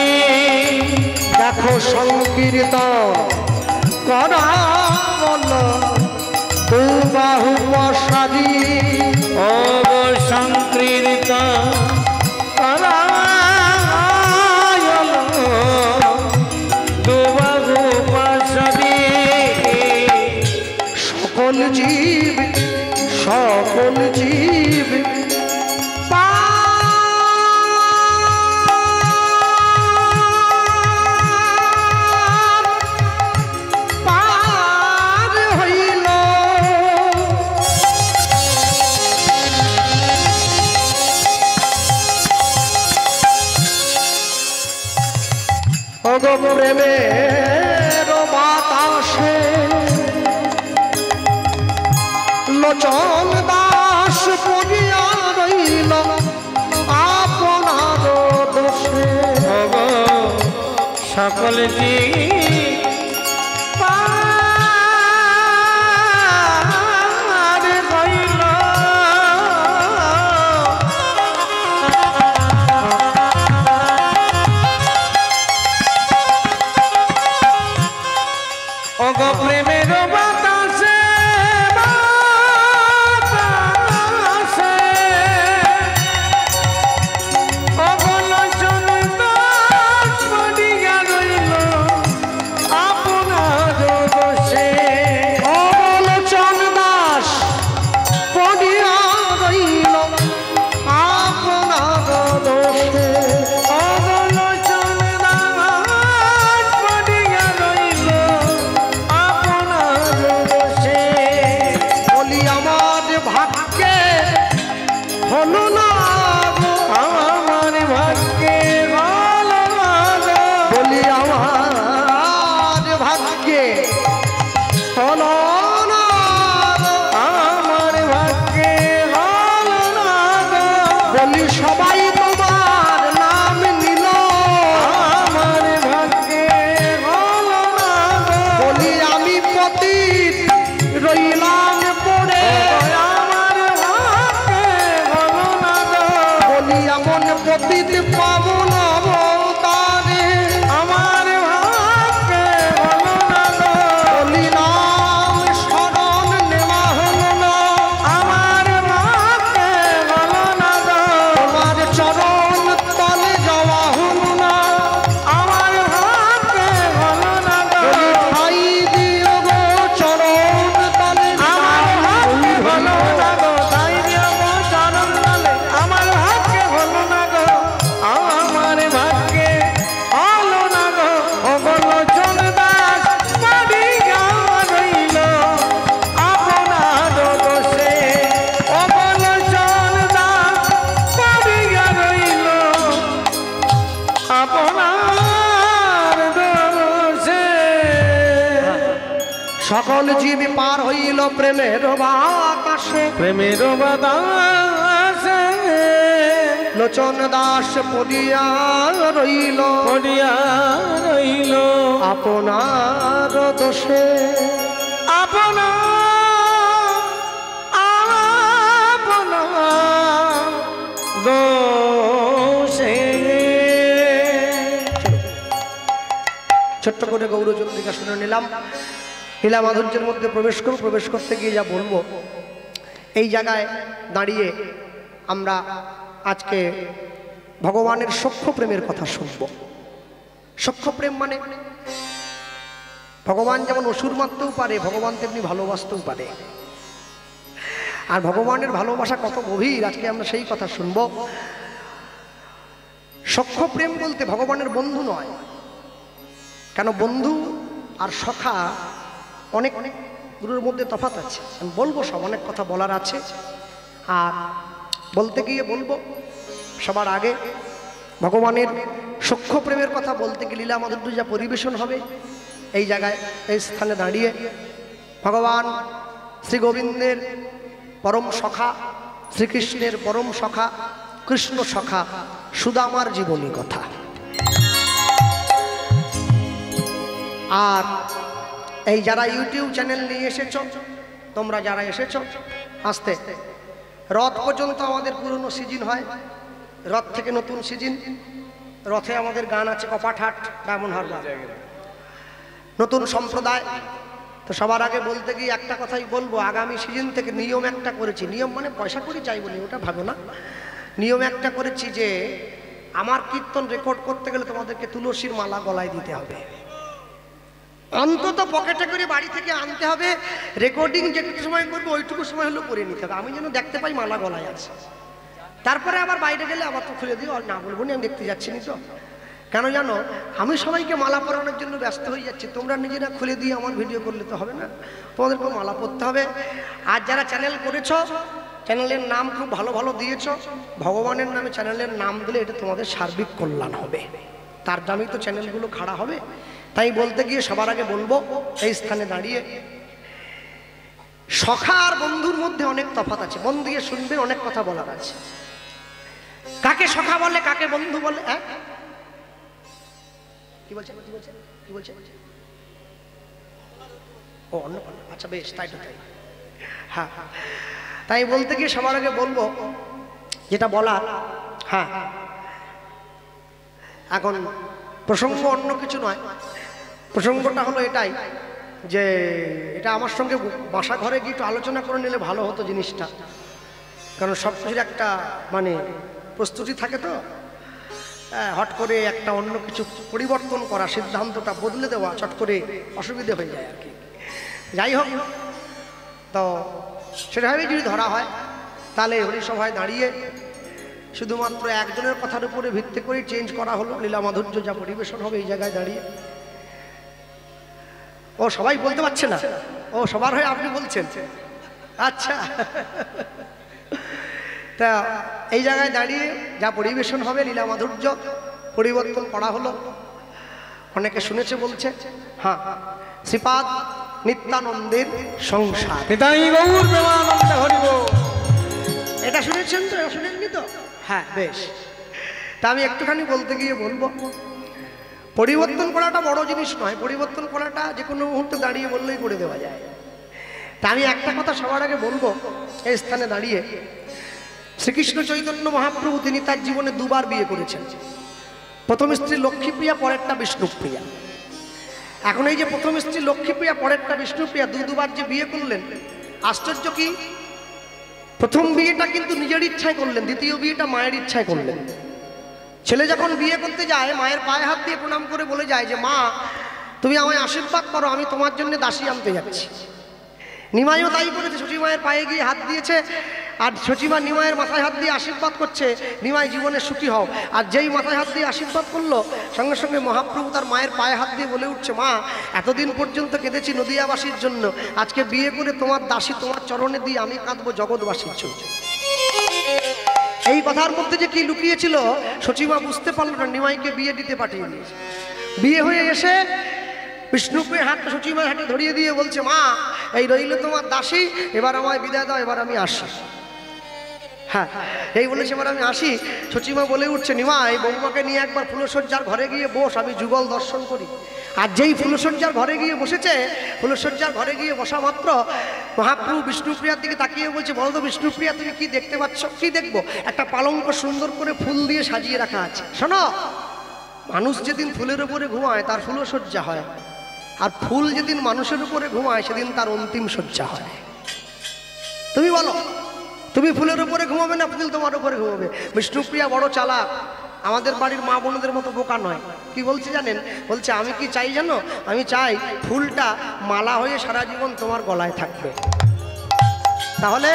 দেখো সংকীর্তন করা তু বাহু প্রসাদী, ও সংকীর্তন করা দুবাহু প্রসাদী। সকল জীব সকল জীব পার হইল, ওগো প্রেমের বাতাসে লোচন দাস পড়িয়া রইল আপনার দোষে, সকল জীব পার হইল। ওগো প্রেমের বাতাসে বাতাসে, ওগো লোচন দাস পড়িয়া রইল আপনার দোষে, লোচন দাস পড়িয়া রইল আপনার দোষে, ওগো লোচন দাস পড়িয়া রইল আপনার দোষে। বলি আমার ভাগ্যে হলো না গো, আমার ভাগ্যে ভালো লাগো, বলি আমার ভাগ্যে হলো না গো, আমার ভাগ্যে ভালো লাগো, বলি সবাই তোমার নাম নিল, আমার ভাগ্যে ভালো লাগো, বলি আমি পতিত রইলাম পড়ে, আমার ভাগ্যে ভালো লাগো, বলি এমন পতিত পাবো না তারে, আমার ভাগ্যে ভালো লাগো, বলি নাম স্মরণ নেওয়া হলো না, আমার ভাগ্যে ভালো লাগো, তোমার চরণ তলে যাওয়া হলো না, আমার ভাগ্যে ভালো লাগো, বলি ঠাই দিও গো চরণ তলে, আমার ভাগ্যে ভালো লাগো, তাই দিও চরণ তলে, আমার ভাগ্যে ভালো লাগো, আমার ভাগ্যে ভালো লাগো, ওগো লোচন দাস পড়িয়া রইল আপনার দোষে, ওগো লোচন দাস পড়িয়া রইল আপনার দোষে। সকল জীব পার হইল প্রেমের বাতাসে, প্রেমের বাতাসে লোচন দাস পড়িয়া রইল পড়িয়া রইল আপনার দোষে, আপনা আপনা দোষে। ছোট্ট করে গৌরচন্দ্রিকা শুনে নিলাম, লীলা মাধুর্যের মধ্যে প্রবেশ করব। প্রবেশ করতে গিয়ে যা বলবো, এই জায়গায় দাঁড়িয়ে আমরা আজকে ভগবানের সখ্য প্রেমের কথা শুনব। সখ্য প্রেম মানে ভগবান যেমন অসুর মারতেও পারে, ভগবান তেমনি ভালোবাসতেও পারে। আর ভগবানের ভালোবাসা কত গভীর, আজকে আমরা সেই কথা শুনব। সখ্য প্রেম বলতে ভগবানের বন্ধু নয়, কেন বন্ধু আর সখা অনেক অনেক দূরের মধ্যে তফাৎ আছে। আমি বলবো সব, অনেক কথা বলার আছে, আর বলতে গিয়ে বলবো সবার আগে ভগবানের সূক্ষ্ম প্রেমের কথা বলতে গিয়ে লীলা মাধুর্য যা পরিবেশন হবে এই জায়গায়, এই স্থানে দাঁড়িয়ে ভগবান শ্রী গোবিন্দের পরম সখা, শ্রীকৃষ্ণের পরম সখা, কৃষ্ণ সখা সুদামার জীবনী কথা। আর এই যারা ইউটিউব চ্যানেল নিয়ে এসেছ, তোমরা যারা এসেছ, আসতে রথ পর্যন্ত আমাদের পুরনো সিজন হয়, রথ থেকে নতুন সিজন। রথে আমাদের গান আছে, কপাটহাট, ডায়মন্ড হারবার, নতুন সম্প্রদায়। তো সবার আগে বলতে গিয়ে একটা কথাই বলবো, আগামী সিজন থেকে নিয়ম একটা করেছি, নিয়ম মানে পয়সা করে চাইবো না, ওটা ভাবো না, নিয়ম একটা করেছি যে আমার কীর্তন রেকর্ড করতে গেলে তোমাদেরকে তুলসীর মালা গলায় দিতে হবে, অন্তত পকেটে করে বাড়ি থেকে আনতে হবে। রেকর্ডিং যেটুকু সময় করবো ওইটুকু সময় হলেও করে নিতে হবে, আমি যেন দেখতে পাই মালা গলায় আছে। তারপরে আবার বাইরে গেলে আবার তো খুলে দিও, আর না বলবো না আমি দেখতে যাচ্ছি না। তো কেন জানো, আমি সবাইকে মালা পরানোর জন্য ব্যস্ত হয়ে যাচ্ছি, তোমরা নিজেরা খুলে দিয়ে আমার ভিডিও করলে তো হবে না, তোমাদেরকে মালা পরতে হবে। আর যারা চ্যানেল করেছ, চ্যানেলের নাম খুব ভালো ভালো দিয়েছ, ভগবানের নামে চ্যানেলের নাম দিলে এটা তোমাদের সার্বিক কল্যাণ হবে, তার দামেই তো চ্যানেলগুলো খাড়া হবে। তাই বলতে গিয়ে সবার আগে বলবো এই স্থানে দাঁড়িয়ে, সখা আর বন্ধুর মধ্যে অনেক তফাৎ আছে, মন দিয়ে শুনবে, অনেক কথা বলার আছে। কাকে সখা বলে, কাকে বন্ধু বলে? কি বলছে কি বলছে কি বলছে? ও অন্য, আচ্ছা বেশ, তাই তো তাই। হ্যাঁ, তাই বলতে গিয়ে সবার আগে বলবো যেটা বলার, হ্যাঁ এখন প্রসঙ্গ অন্য কিছু নয়, প্রসঙ্গটা হলো এটাই যে এটা আমার সঙ্গে বাসা ঘরে গিয়ে একটু আলোচনা করে নিলে ভালো হতো জিনিসটা, কারণ সব কিছুর একটা মানে প্রস্তুতি থাকে। তো হট করে একটা অন্য কিছু পরিবর্তন করা, সিদ্ধান্তটা বদলে দেওয়া চট করে অসুবিধে হয়ে যায় আর কি। যাই হোক, তো সেভাবেই যদি ধরা হয় তাহলে হরিসভায় দাঁড়িয়ে শুধুমাত্র একজনের কথার উপরে ভিত্তি করে চেঞ্জ করা হলো লীলা মাধুর্য যা পরিবেশন হবে এই জায়গায় দাঁড়িয়ে। ও সবাই বলতে পারছে না, ও সবার হয়ে আপনি বলছেন, আচ্ছা। তা এই জায়গায় দাঁড়িয়ে যা পরিবেশন হবে লীলা মাধুর্য পরিবর্তন করা হলো, অনেকে শুনেছে বলছে, হ্যাঁ, শ্রীপাদ নিত্যানন্দের সংসার, এটা শুনেছেন তো? শুনেননি তো? হ্যাঁ বেশ। তা আমি একটুখানি বলতে গিয়ে বলবো, পরিবর্তন করাটা বড় জিনিস নয়, পরিবর্তন করাটা যে কোনো মুহূর্তে দাঁড়িয়ে বললেই করে দেওয়া যায়। তা আমি একটা কথা সবার আগে বলবো এই স্থানে দাঁড়িয়ে, শ্রীকৃষ্ণ চৈতন্য মহাপ্রভু তিনি তার জীবনে দুবার বিয়ে করেছেন। প্রথম স্ত্রী লক্ষ্মীপ্রিয়া, পরেরটা বিষ্ণুপ্রিয়া। এখন এই যে প্রথম স্ত্রী লক্ষ্মীপ্রিয়া, পরেরটা বিষ্ণুপ্রিয়া, দুবার যে বিয়ে করলেন, আশ্চর্য কি, প্রথম বিয়েটা কিন্তু নিজের ইচ্ছায় করলেন, দ্বিতীয় বিয়েটা মায়ের ইচ্ছায় করলেন। ছেলে যখন বিয়ে করতে যায় মায়ের পায়ে হাত দিয়ে প্রণাম করে বলে যায় যে মা তুমি আমায় আশীর্বাদ করো, আমি তোমার জন্য দাসী আনতে যাচ্ছি। নিমাইও তাই করেছে, সচিমায়ের পায়ে গিয়ে হাত দিয়েছে, আর সচিমা নিমাইয়ের মাথায় হাত দিয়ে আশীর্বাদ করছে, নিমাই জীবনে সুখী হও। আর যেই মাথায় হাত দিয়ে আশীর্বাদ করলো, সঙ্গে সঙ্গে মহাপ্রভু তার মায়ের পায়ে হাত দিয়ে বলে উঠছে, মা এতদিন পর্যন্ত কেঁদেছি নদিয়াবাসীর জন্য, আজকে বিয়ে করে তোমার দাসী তোমার চরণে দিয়ে আমি কাঁদবো জগৎবাসীর জন্য। এই কথার মধ্যে যে কি লুকিয়েছিল সচিমা বুঝতে পারলো না, নিমাইকে বিয়ে দিতে পাঠিয়ে দিয়েছে। বিয়ে হয়ে এসে বিষ্ণুপ্রিয়া হাতটা সচিমার হাতে ধরিয়ে দিয়ে বলছে, মা এই রইল তোমার দাসী, এবার আমায় বিদায় দাও, এবার আমি আসি। হ্যাঁ, এই বলেছে এবার আমি আসি। সচিমা বলে উঠছে, নিমাই বৌমাকে নিয়ে একবার ফুলশয্যার ঘরে গিয়ে বস, আমি যুগল দর্শন করি। আর যেই ফুলশয্যার ঘরে গিয়ে বসেছে, ফুলশয্যার ঘরে গিয়ে বসা মাত্র মহাপ্রভু বিষ্ণুপ্রিয়ার দিকে তাকিয়ে বলছে, বলো তো বিষ্ণুপ্রিয়া তুমি কি দেখতে পাচ্ছ? কি দেখবো? একটা পালঙ্ক সুন্দর করে ফুল দিয়ে সাজিয়ে রাখা আছে। শোনো, মানুষ যেদিন ফুলের উপরে ঘুমায় তার ফুলশয্যা হয়, আর ফুল যেদিন মানুষের উপরে ঘুমায় সেদিন তার অন্তিম শয্যা হয়। তুমি বলো, তুমি ফুলের উপরে ঘুমাবে না ফুল তোমার উপরে ঘুমাবে? বিষ্ণুপ্রিয়া বড় চালাক, আমাদের বাড়ির মা বোনদের মতো বোকা নয়। কি বলছে জানেন? বলছে আমি কি চাই জানো? আমি চাই ফুলটা মালা হয়ে সারা জীবন তোমার গলায় থাকবে। তাহলে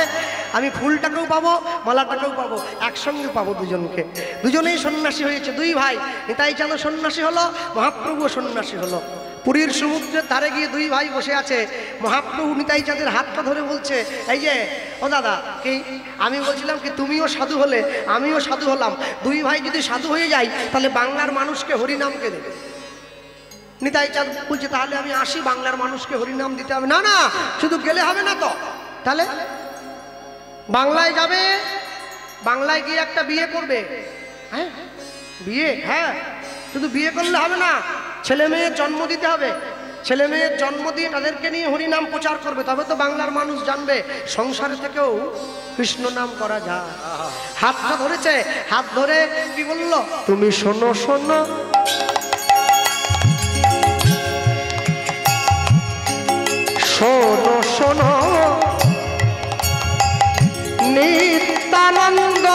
আমি ফুলটাকেও পাবো, মালাটাকেও পাবো, একসঙ্গে পাবো দুজনকে। দুজনেই সন্ন্যাসী হয়েছে, দুই ভাই। নিতাই চাঁদ সন্ন্যাসী হলো, মহাপ্রভুও সন্ন্যাসী হলো। পুরীর সমুদ্রের ধারে গিয়ে দুই ভাই বসে আছে। মহাপ্রভু নিতাই চাঁদের হাতটা ধরে বলছে, এই যে ও দাদা, কি আমি বলছিলাম কি তুমিও সাধু হলে, আমিও সাধু হলাম, দুই ভাই যদি সাধু হয়ে যাই তাহলে বাংলার মানুষকে হরিনামকে দেবে। নিতাই চাঁদ বলছে, তাহলে আমি আসি, বাংলার মানুষকে হরিনাম দিতে হবে। না না, শুধু গেলে হবে না তো, তাহলে বাংলায় যাবে, বাংলায় গিয়ে একটা বিয়ে করবে। হ্যাঁ বিয়ে, হ্যাঁ শুধু বিয়ে করলে হবে না, ছেলে মেয়ের জন্ম দিতে হবে। ছেলে মেয়ের জন্ম দিয়ে তাদেরকে নিয়ে হরিনাম প্রচার করবে, তবে তো বাংলার মানুষ জানবে সংসারে থেকেও কৃষ্ণ নাম করা যায়। হাতটা ধরেছে, হাত ধরে কি বললো, তুমি শোনো শোনো শোনো শোনো নিত্যানন্দ,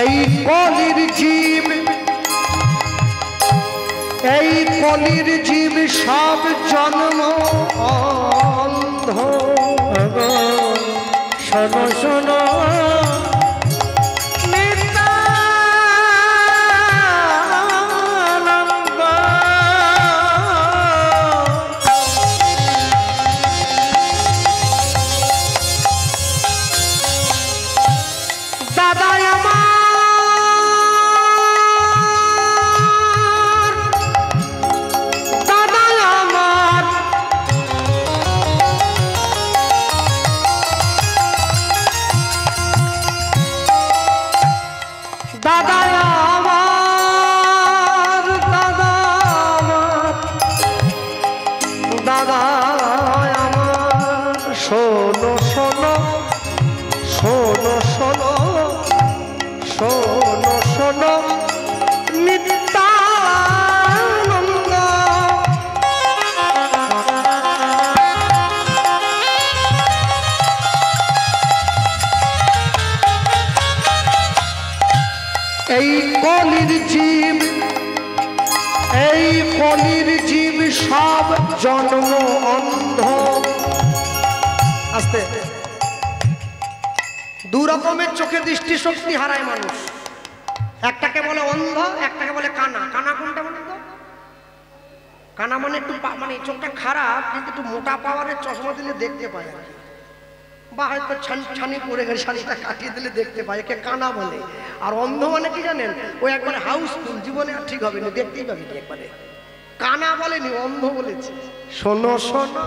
এই কলির জীব, এই কলির জীব সব জন্ম অন্ধ। শোনো শোনো এই কলির জীব, এই কলির জীব সব জন্ম অন্ধ। আস্তে, দু রকমের চোখের দৃষ্টি শক্তি হারায় মানুষ, একটাকে বলে অন্ধ, একটাকে বলে কানা। কানা কোনটা বলে তো? কানা মানে একটু মানে চোখটা খারাপ, কিন্তু একটু মোটা পাওয়ারের চশমা দিলে দেখতে পায় আর কি, বা হয়তো ছানি পড়ে গেলে শাড়িটা কাটিয়ে দিলে দেখতে পায়, একে কানা বলে। আর অন্ধ মানে কি জানেন, ও একবারে হাউসফুল, জীবনে আর ঠিক হবে না, দেখতেই পাবি একবারে। কানা বলেনি, অন্ধ বলেছে। শোনো শোনো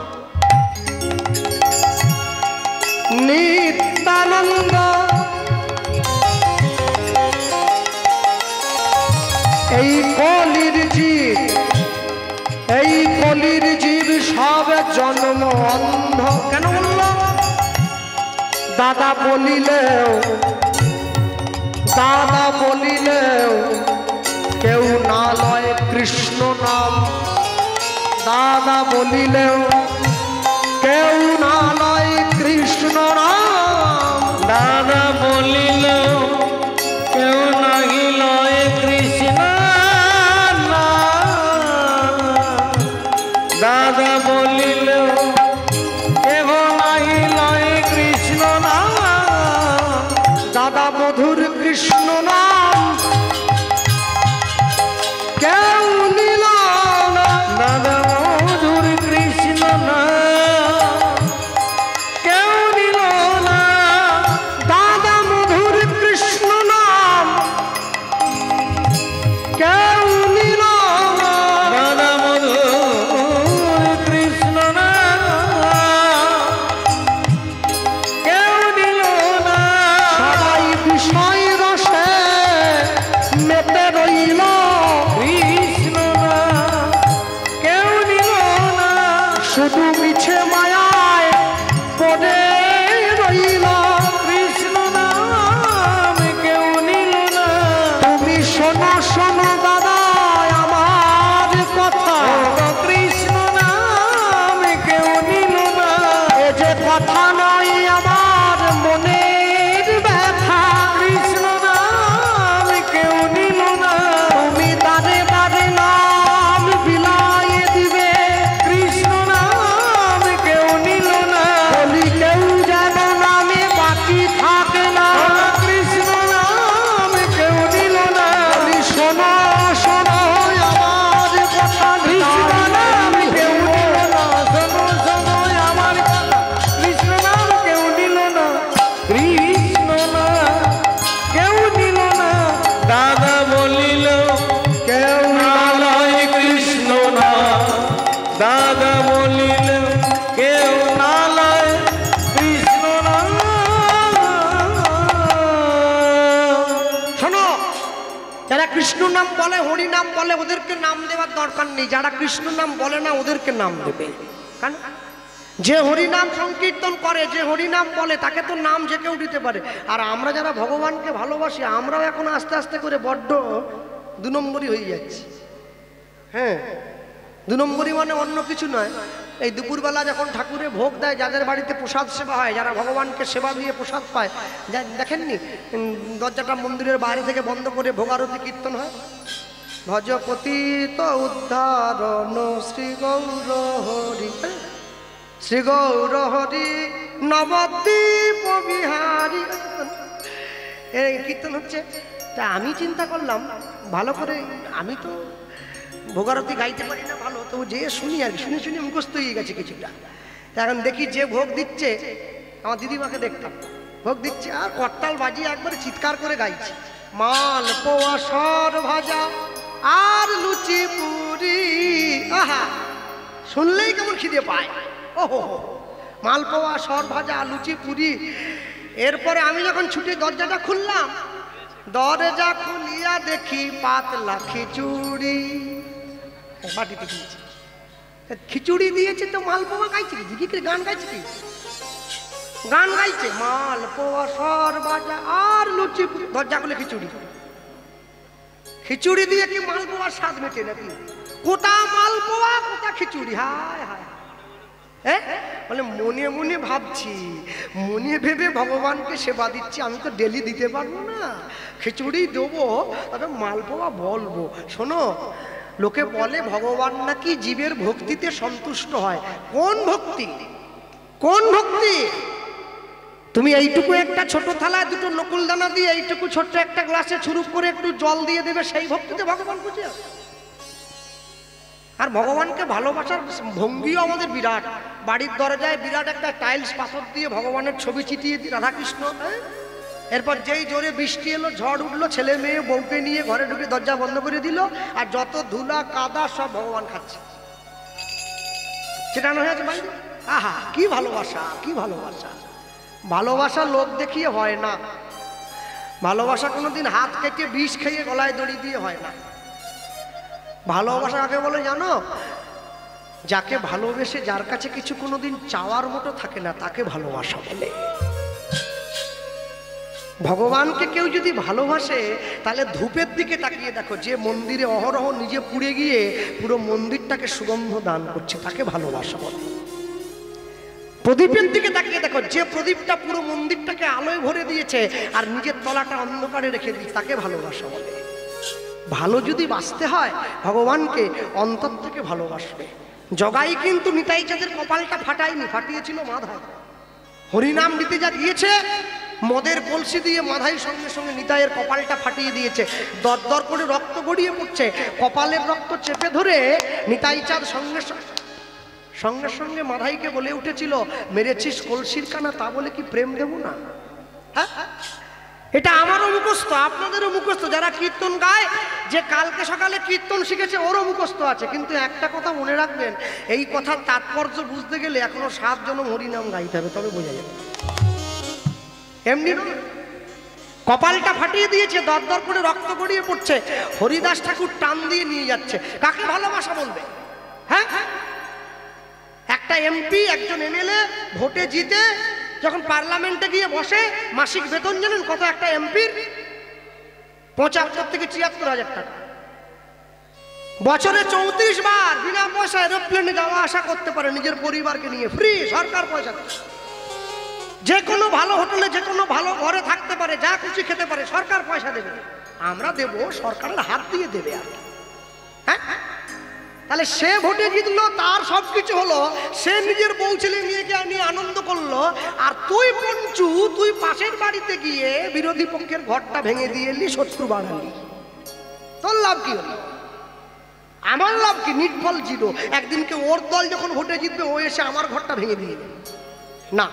নিত্যানন্দ, এই কলির জীব, এই কলির জীব সব জন্ম অন্ধ। কেন বলল? দাদা বলিলেও, দাদা বলিলেও কেউ না লয় কৃষ্ণ নাম। দাদা বলিলেও কেউ না লয় কৃষ্ণ নাম। দাদা বলিলেও কেউ নাহি লয় কৃষ্ণ নাম। দাদা বলিলেও কেহ নাহি লয় কৃষ্ণ নাম। দাদা মধুর কৃষ্ণ নাম কেউ নিল না। দাদা মধুর কৃষ্ণ নাম কেউ নিল না। দাদা মধুর কৃষ্ণ নাম কেউ নিল না। দাদা মধুর কৃষ্ণ দাদা বলিলে কেউ না লয় কৃষ্ণ নাম। শোনো, যারা কৃষ্ণ নাম বলে, হরি নাম বলে, ওদেরকে নাম দেওয়ার দরকার নেই। যারা কৃষ্ণ নাম বলে না, ওদেরকে নাম দেবে। কারণ যে হরিনাম সংকীর্তন করে, যে হরিনাম বলে, তাকে তো নাম যে কেউ দিতে পারে। আর আমরা যারা ভগবানকে ভালোবাসি, আমরাও এখন আস্তে আস্তে করে বড্ড 2 নম্বরই হয়ে যাচ্ছি। হ্যাঁ, 2 নম্বরই মানে অন্য কিছু নয়। এই দুপুরবেলা যখন ঠাকুরে ভোগ দেয়, যাদের বাড়িতে প্রসাদ সেবা হয়, যারা ভগবানকে সেবা দিয়ে প্রসাদ পায়, দেখেননি দরজাটা মন্দিরের বাইরে থেকে বন্ধ করে ভোগারতি কীর্তন হয়, ভজ পতিত উদ্ধারণ শ্রী গৌর হরি, শ্রী গৌর হরি নবদ্বীপ বিহারী, এই কীর্তন হচ্ছে। তা আমি চিন্তা করলাম ভালো করে, আমি তো ভোগারতি গাইতে পারি না ভালো, তো যে শুনি আর শুনে শুনে মুখস্থ হয়ে গেছে কিছুটা। এখন দেখি যে ভোগ দিচ্ছে, আমার দিদিমাকে দেখতাম ভোগ দিচ্ছে, আর করতাল বাজিয়ে একবারে চিৎকার করে গাইছে, মাল পোয়া সর ভাজা আর লুচি পুরি। আহা, শুনলেই কেমন খিদে পায়। ওহো, মালপোয়া সর ভাজা লুচি পুরি। এরপরে আমি যখন ছুটে দরজাটা খুললাম, দরজা খুলিয়া দেখি পাতলা খিচুড়ি বাটিতে দিয়েছে। খিচুড়ি দিয়েছে তো মালপোয়া গাইছে কি, গান গাইছে কি, গান গাইছে মালপোয়া সর ভাজা আর লুচি পুরি। দরজা খুলে খিচুড়ি, খিচুড়ি দিয়ে কি মালপোয়ার স্বাদ মেটে নাকি? কোটা মালপোয়া কোটা খিচুড়ি। হায় হায়, বলে মনে মনে ভাবছি, মনে ভেবে ভগবানকে সেবা দিচ্ছি, আমি তো ডেলি দিতে পারবো না, খিচুড়ি দেবো, তবে মালপোয়া বলবো। শোনো, লোকে বলে ভগবান নাকি জীবের ভক্তিতে সন্তুষ্ট হয়। কোন ভক্তি, কোন ভক্তি? তুমি এইটুকু একটা ছোট থালায় 2টো নকুল দানা দিয়ে এইটুকু ছোট্ট একটা গ্লাসে ছুরুপ করে একটু জল দিয়ে দেবে, সেই ভক্তিতে ভগবান খুশি হবে। আর ভগবানকে ভালোবাসার ভঙ্গিও আমাদের বিরাট। বাড়ির দরজায় বিরাট একটা টাইলস পাথর দিয়ে ভগবানের ছবি চিটিয়ে দিই, রাধাকৃষ্ণ। এরপর যেই জোরে বৃষ্টি এলো, ঝড় উঠলো, ছেলে মেয়ে বউকে নিয়ে ঘরে ঢুকে দরজা বন্ধ করে দিল, আর যত ধুলা কাদা সব ভগবান খাচ্ছে। সেটা নয় আছে বাড়ি। আহা, কি ভালোবাসা, কি ভালোবাসা! ভালোবাসা লোক দেখিয়ে হয় না, ভালোবাসা কোনোদিন হাত কেটে বিষ খেয়ে গলায় দড়ি দিয়ে হয় না। ভালোবাসা কাকে বলে জানো? যাকে ভালোবেসে যার কাছে কিছু কোনোদিন চাওয়ার মতো থাকে না, তাকে ভালোবাসা বলে। ভগবানকে কেউ যদি ভালোবাসে, তাহলে ধূপের দিকে তাকিয়ে দেখো, যে মন্দিরে অহরহ নিজে পুড়ে গিয়ে পুরো মন্দিরটাকে সুগন্ধ দান করছে, তাকে ভালোবাসা বলে। প্রদীপের দিকে তাকিয়ে দেখো, যে প্রদীপটা পুরো মন্দিরটাকে আলোয় ভরে দিয়েছে আর নিজের তলাটা অন্ধকারে রেখে দিয়েছে, তাকে ভালোবাসা বলে। ভালো যদি বাঁচতে হয়, ভগবানকে অন্তর থেকে ভালোবাসবে। জগাই কিন্তু নিতাই চাঁদের কপালটা ফাটায়নি, ফাটিয়েছিল মাধাই। হরিনাম দিতে যা দিয়েছে, মদের কলসি দিয়ে মাধাই সঙ্গে সঙ্গে নিতাইয়ের কপালটা ফাটিয়ে দিয়েছে। দরদর করে রক্ত গড়িয়ে পড়ছে, কপালের রক্ত চেপে ধরে নিতাই চাঁদ সঙ্গে সঙ্গে সঙ্গে মাধাইকে বলে উঠেছিল, মেরেছিস কলসির কানা, তা বলে কি প্রেম দেব না? হ্যাঁ, এটা আমারও মুখস্থ, আপনাদেরও মুখস্থ। যারা কীর্তন গায়, যে কালকে সকালে কীর্তন শিখেছে, ওরও মুখস্থ আছে। কিন্তু একটা কথা মনে রাখবেন, এই কথার তাৎপর্য বুঝতে গেলে এখনো 7 জনম হরিনাম গাইতে হবে, তবে বোঝা যাবে। এমনি নয়। কপালটা ফাটিয়ে দিয়েছে, দরদর করে রক্ত গড়িয়ে পড়ছে, হরিদাস ঠাকুর টান দিয়ে নিয়ে যাচ্ছে। কাকে ভালোবাসা বলবে? হ্যাঁ, একটা এমপি, একজন এমএলএ ভোটে জিতে যখন পার্লামেন্টে গিয়ে বসে, মাসিক বেতন জানেন কত? একটা এমপির 75 থেকে 73,000 টাকা। বছরে 34 বার বিনা পয়সা এরোপ্লেনে যাওয়া আসা করতে পারে নিজের পরিবারকে নিয়ে, ফ্রি, সরকার পয়সা। যে কোনো ভালো হোটেলে, যে কোনো ভালো ঘরে থাকতে পারে, যা খুশি খেতে পারে, সরকার পয়সা দেবে। আমরা দেব, সরকারের হাত দিয়ে দেবে আর কি। হ্যাঁ, তাহলে সে ভোটে জিতলো, তার সব কিছু হলো, সে নিজের বউ ছেলে মেয়েকে নিয়ে আনন্দ করলো, আর তুই পঞ্চু, তুই পাশের বাড়িতে গিয়ে বিরোধী পক্ষের ঘরটা ভেঙে দিয়ে এলি, শত্রু বাড়ালি। তোর লাভ কি হলো? আমার লাভ কি? নিটফল 0। একদিনকে ওর দল যখন ভোটে জিতবে, ও এসে আমার ঘরটা ভেঙে দিয়ে দেবে। না,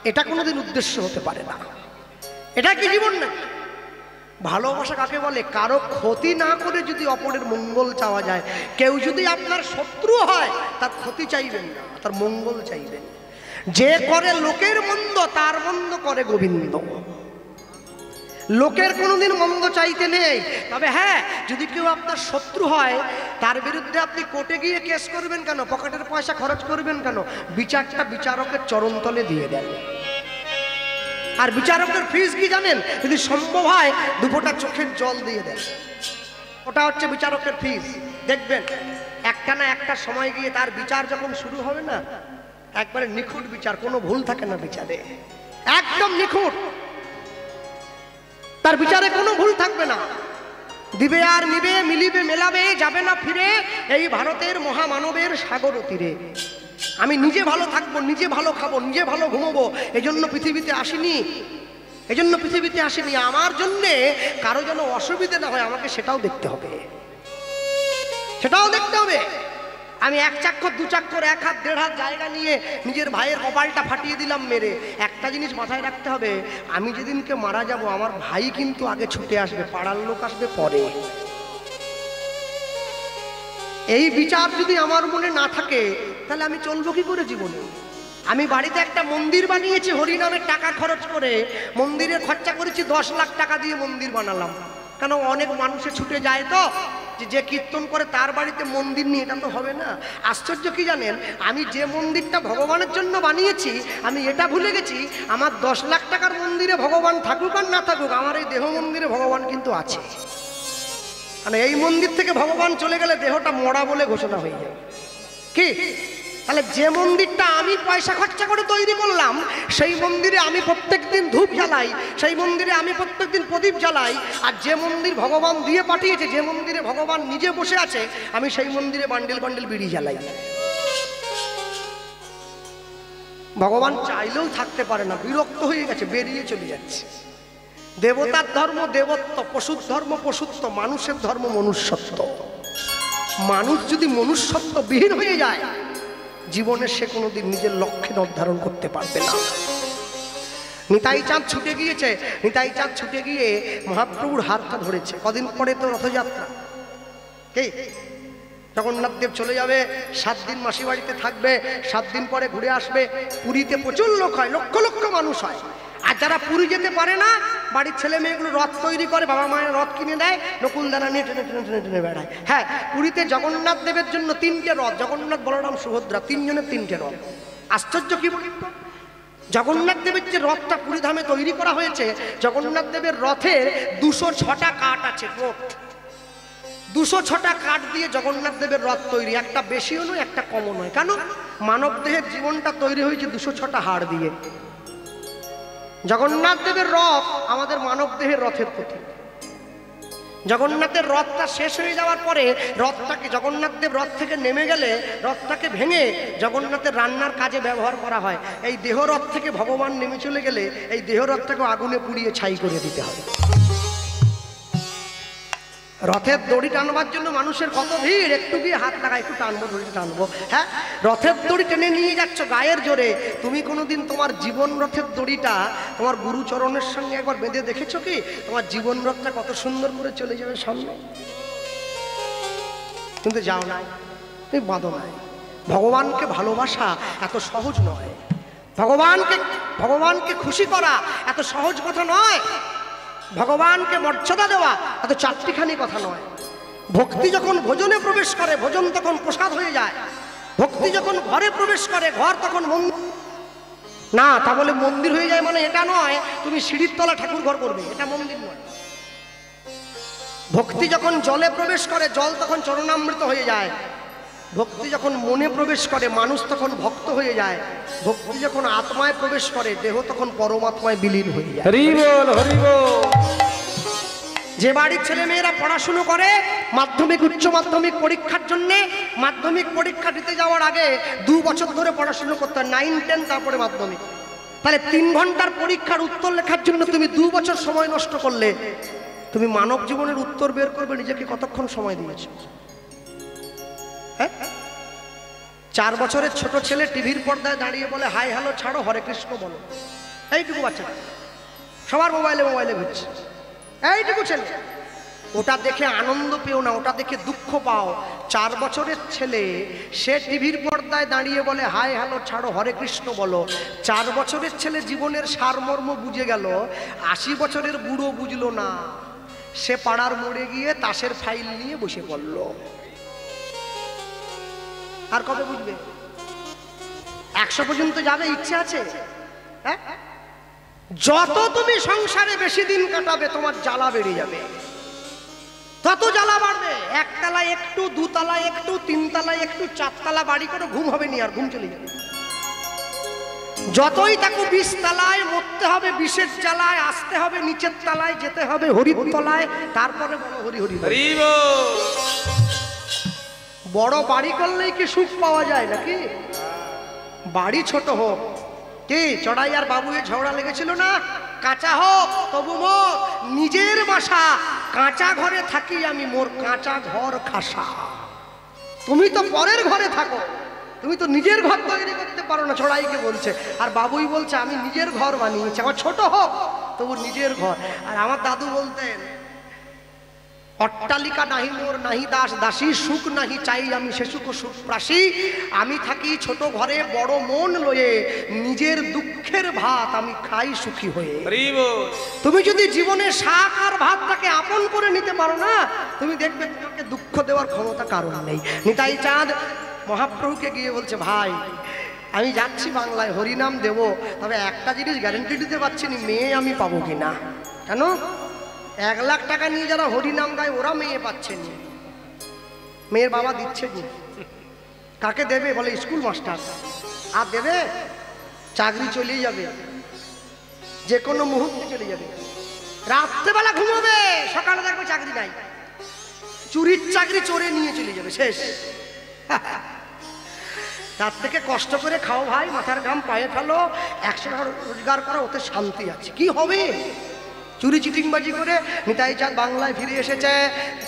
এটা কোনোদিন উদ্দেশ্য হতে পারে না। এটা কি জীবন না? ভালোবাসা কাকে বলে? কারো ক্ষতি না করে যদি অপরের মঙ্গল চাওয়া যায়। কেউ যদি আপনার শত্রু হয়, তার ক্ষতি চাইবেন না, তার মঙ্গল চাইবেন। যে করে লোকের মন্দ তার মন্দ করে গোবিন্দ। লোকের কোনোদিন মন্দ চাইতে নেই। তবে হ্যাঁ, যদি কেউ আপনার শত্রু হয় তার বিরুদ্ধে আপনি কোর্টে গিয়ে কেস করবেন কেন, পকেটের পয়সা খরচ করবেন কেন? বিচারটা বিচারকের চরণতলে দিয়ে দেন। আর বিচারকের ফিস কি জানেন? যদি সম্ভব হয় 2 ফোঁটা চোখের জল দিয়ে দেন, ওটা হচ্ছে বিচারকের ফিস। দেখবেন একটা না একটা সময় গিয়ে তার বিচার যখন শুরু হবে না, একবারে নিখুঁত বিচার, কোনো ভুল থাকে না বিচারে, একদম নিখুঁত। তার বিচারে কোনো ভুল থাকবে না। দিবে আর নিবে, মিলিবে মেলাবে, যাবে না ফিরে, এই ভারতের মহামানবের সাগর তীরে। আমি নিজে ভালো থাকবো, নিজে ভালো খাবো, নিজে ভালো ঘুমোবো, এজন্য পৃথিবীতে আসিনি, এজন্য পৃথিবীতে আসিনি। আমার জন্যে কারো যেন অসুবিধে না হয়, আমাকে সেটাও দেখতে হবে, সেটাও দেখতে হবে। আমি 1 চাক্কর 2 চাক্কর 1 হাত 1.5 হাত জায়গা নিয়ে নিজের ভাইয়ের কপালটা ফাটিয়ে দিলাম মেরে। একটা জিনিস মাথায় রাখতে হবে, আমি যেদিনকে মারা যাব আমার ভাই কিন্তু আগে ছুটে আসবে, পাড়ার লোক আসবে পরে। এই বিচার যদি আমার মনে না থাকে তাহলে আমি চলবো কি করে জীবনে? আমি বাড়িতে একটা মন্দির বানিয়েছি হরিনামের টাকা খরচ করে, মন্দিরে খরচা করেছি 10 লাখ টাকা দিয়ে মন্দির বানালাম। কেন? অনেক মানুষে ছুটে যায় তো, যে কীর্তন করে তার বাড়িতে মন্দির নিয়ে, এটা তো হবে না। আশ্চর্য কি জানেন, আমি যে মন্দিরটা ভগবানের জন্য বানিয়েছি আমি এটা ভুলে গেছি আমার 10 লাখ টাকার মন্দিরে ভগবান থাকুক আর না থাকুক, আমার এই দেহ মন্দিরে ভগবান কিন্তু আছে। মানে এই মন্দির থেকে ভগবান চলে গেলে দেহটা মরা বলে ঘোষণা হয়ে যাবে। কি? তাহলে যে মন্দিরটা আমি পয়সা খরচা করে তৈরি করলাম সেই মন্দিরে আমি প্রত্যেকদিন ধূপ জ্বালাই, সেই মন্দিরে আমি প্রত্যেকদিন প্রদীপ জ্বালাই। আর যে মন্দির ভগবান দিয়ে পাঠিয়েছে, যে মন্দিরে ভগবান নিজে বসে আছে, আমি সেই মন্দিরে বান্ডিল বান্ডিল বিড়ি জ্বালাই। ভগবান চাইলেও থাকতে পারে না, বিরক্ত হয়ে গেছে, বেরিয়ে চলে যাচ্ছে। দেবতার ধর্ম দেবত্ব, পশুর ধর্ম পশুত্ব, মানুষের ধর্ম মনুষ্যত্ব। মানুষ যদি মনুষ্যত্ব বিহীন হয়ে যায় জীবনে সে কোনোদিন নিজের লক্ষ্যে নির্ধারণ করতে পারবে না। নিতাই চাঁদ ছুটে গিয়েছে, নিতাই চাঁদ ছুটে গিয়ে মহাপ্রভুর হাতটা ধরেছে। কদিন পরে তো রথযাত্রা, কি জগন্নাথ দেব চলে যাবে, 7 দিন মাসি বাড়িতে থাকবে, 7 দিন পরে ঘুরে আসবে। পুরীতে প্রচুর লোক হয়, লক্ষ লক্ষ মানুষ হয়। আর যারা পুরী যেতে পারে না, বাড়ির ছেলে মেয়েগুলো রথ তৈরি করে, বাবা মায়ের রথ কিনে দেয়, নকুলদানা নিয়ে টেনে টেনে টেনে টেনে বেড়ায়। হ্যাঁ, পুরীতে জগন্নাথ দেবের জন্য 3টে রথ, জগন্নাথ বলরাম সুভদ্রা, 3 জনের 3টে রথ। আশ্চর্য কি বলি, জগন্নাথ দেবের যে রথটা পুরীধামে তৈরি করা হয়েছে, জগন্নাথ দেবের রথের 206টা কাঠ আছে, মোট 206টা কাঠ দিয়ে জগন্নাথ দেবের রথ তৈরি। একটা বেশিও নয়, একটা কমও নয়। কেন? মানব দেহের জীবনটা তৈরি হয়েছে 206টা হাড় দিয়ে। জগন্নাথ দেবের রথ আমাদের মানব দেহের রথের প্রতীক। জগন্নাথের রথটা শেষ হয়ে যাওয়ার পরে রথটাকে, জগন্নাথ দেব রথ থেকে নেমে গেলে রথটাকে ভেঙে জগন্নাথের রান্নার কাজে ব্যবহার করা হয়। এই দেহ রথ থেকে ভগবান নেমে চলে গেলে এই দেহ রথটাকে আগুনে পুড়িয়ে ছাই করে দিতে হবে। রথের দড়ি টানবার জন্য মানুষের কত ভিড়, একটু গিয়ে হাত লাগায়, একটু টানবো, দড়িটা টানবো। হ্যাঁ, রথের দড়ি টেনে নিয়ে যাচ্ছ গায়ের জোরে। তুমি কোনোদিন তোমার জীবন রথের দড়িটা তোমার গুরুচরণের সঙ্গে একবার বেঁধে দেখেছো কি? তোমার জীবন রথটা কত সুন্দর করে চলে যাবে সামনে, কিন্তু যাও না, তুমি বাঁধো নাই। ভগবানকে ভালোবাসা এত সহজ নয়, ভগবানকে খুশি করা এত সহজ কথা নয়, ভগবানকে মর্যাদা দেওয়া এত চারটিখানি কথা নয়। ভক্তি যখন ভোজনে প্রবেশ করে, ভোজন তখন প্রসাদ হয়ে যায়। ভক্তি যখন ঘরে প্রবেশ করে, ঘর তখন মন্দির। না, তা বলে মন্দির হয়ে যায় মানে এটা নয় তুমি সিঁড়ির তলা ঠাকুর ঘর করবে, এটা মন্দির নয়। ভক্তি যখন জলে প্রবেশ করে, জল তখন চরণামৃত হয়ে যায়। ভক্তি যখন মনে প্রবেশ করে, মানুষ তখন ভক্ত হয়ে যায়। ভক্তি যখন আত্মায় প্রবেশ করে, দেহ তখন পরমাত্মায় বিলীন হয়ে যায়। হরি বল, হরি বল। যে বাড়ির ছেলে মেয়েরা পড়াশুনো করে মাধ্যমিক উচ্চ মাধ্যমিক পরীক্ষার জন্য, মাধ্যমিক পরীক্ষা দিতে যাওয়ার আগে 2 বছর ধরে পড়াশুনো করতে হয়, 9, 10 তারপরে মাধ্যমিক। তাহলে 3 ঘন্টার পরীক্ষার উত্তর লেখার জন্য তুমি 2 বছর সময় নষ্ট করলে, তুমি মানব জীবনের উত্তর বের করবে নিজেকে কতক্ষণ সময় দিয়েছো? হ্যাঁ, 4 বছরের ছোট ছেলে টিভির পর্দায় দাঁড়িয়ে বলে হাই হ্যালো ছাড়ো, হরে কৃষ্ণ বলো। এইটুকু বাচ্চা, সবার মোবাইলে মোবাইলে ঘুরছে, এইটুকু ছেলে। ওটা দেখে আনন্দ পেও না, ওটা দেখে দুঃখ পাও। 4 বছরের ছেলে সে টিভির পর্দায় দাঁড়িয়ে বলে হাই হ্যালো ছাড়ো হরে কৃষ্ণ বলো। 4 বছরের ছেলে জীবনের সারমর্ম বুঝে গেল, 80 বছরের বুড়ো বুঝলো না। সে পাড়ার মোড়ে গিয়ে তাসের ফাইল নিয়ে বসে পড়ল। আর কবে বুঝবে? 100 পর্যন্ত যাবে ইচ্ছে আছে? হ্যাঁ, যত তুমি সংসারে বেশি দিন কাটাবে তোমার জ্বালা বেড়ে যাবে, তত জ্বালা বাড়বে। 1 তলায় একটু, 2 তলায় একটু, 3 তলায় একটু, 4 তলা বাড়ি করে ঘুম হবে নি, আর ঘুম চলে যাবে। যতই তাকে 20 তলায় মরতে হবে, 20-এর জ্বালায় আসতে হবে, নিচের তলায় যেতে হবে হরির তলায়, তারপরে বলো হরি হরি হরি। বড় বাড়ি করলেই কি সুখ পাওয়া যায় নাকি? বাড়ি ছোট হোক, কি চড়াই আর বাবু ঝগড়া লেগেছিল না? কাঁচা হোক তবু মোর নিজের বাসা, কাঁচা ঘরে থাকি আমি, মোর কাঁচা ঘর খাসা। তুমি তো পরের ঘরে থাকো, তুমি তো নিজের ঘর তৈরি করতে পারো না, চড়াইকে বলছে। আর বাবুই বলছে আমি নিজের ঘর বানিয়েছি, আমার ছোট হোক তবু নিজের ঘর। আর আমার দাদু বলতেন অট্টালিকা নাহি মোর নাহি দাস দাসী, সুখ নাহি চাই আমি সে সুখ সুখ প্রাসী। আমি থাকি ছোট ঘরে বড় মন লয়ে, নিজের দুঃখের ভাত আমি খাই সুখী হয়ে। তুমি যদি জীবনে শাক আর ভাতটাকে আপন করে নিতে পারো না, তুমি দেখবে তোমাকে দুঃখ দেওয়ার ক্ষমতা কারণ নেই। নিতাই চাঁদ মহাপ্রভুকে গিয়ে বলছে ভাই আমি যাচ্ছি বাংলায় হরিনাম দেব, তবে একটা জিনিস গ্যারেন্টি দিতে পারছি না, মেয়ে আমি পাবো কিনা। কেন? 1 লাখ টাকা নিয়ে যারা হরিনাম গায় ওরা মেয়ে পাচ্ছেন, মেয়ের বাবা দিচ্ছে নি। কাকে দেবে? বলে স্কুল মাস্টার। আর দেবে? চাকরি চলে যাবে, যে কোনো মুহূর্তে চলে যাবে। রাত্রেবেলা ঘুমাবে, সকালে দেখবে চাকরি নাই, চুরির চাকরি চোরে নিয়ে চলে যাবে, শেষ। তার থেকে কষ্ট করে খাও ভাই, মাথার ঘাম পায়ে ফেলো, 100 টাকা রোজগার করো, ওতে শান্তি আছে। কি হবে? চুরি চিটিংবাজি করে নিতাই চাঁদ বাংলায় ফিরে এসেছে।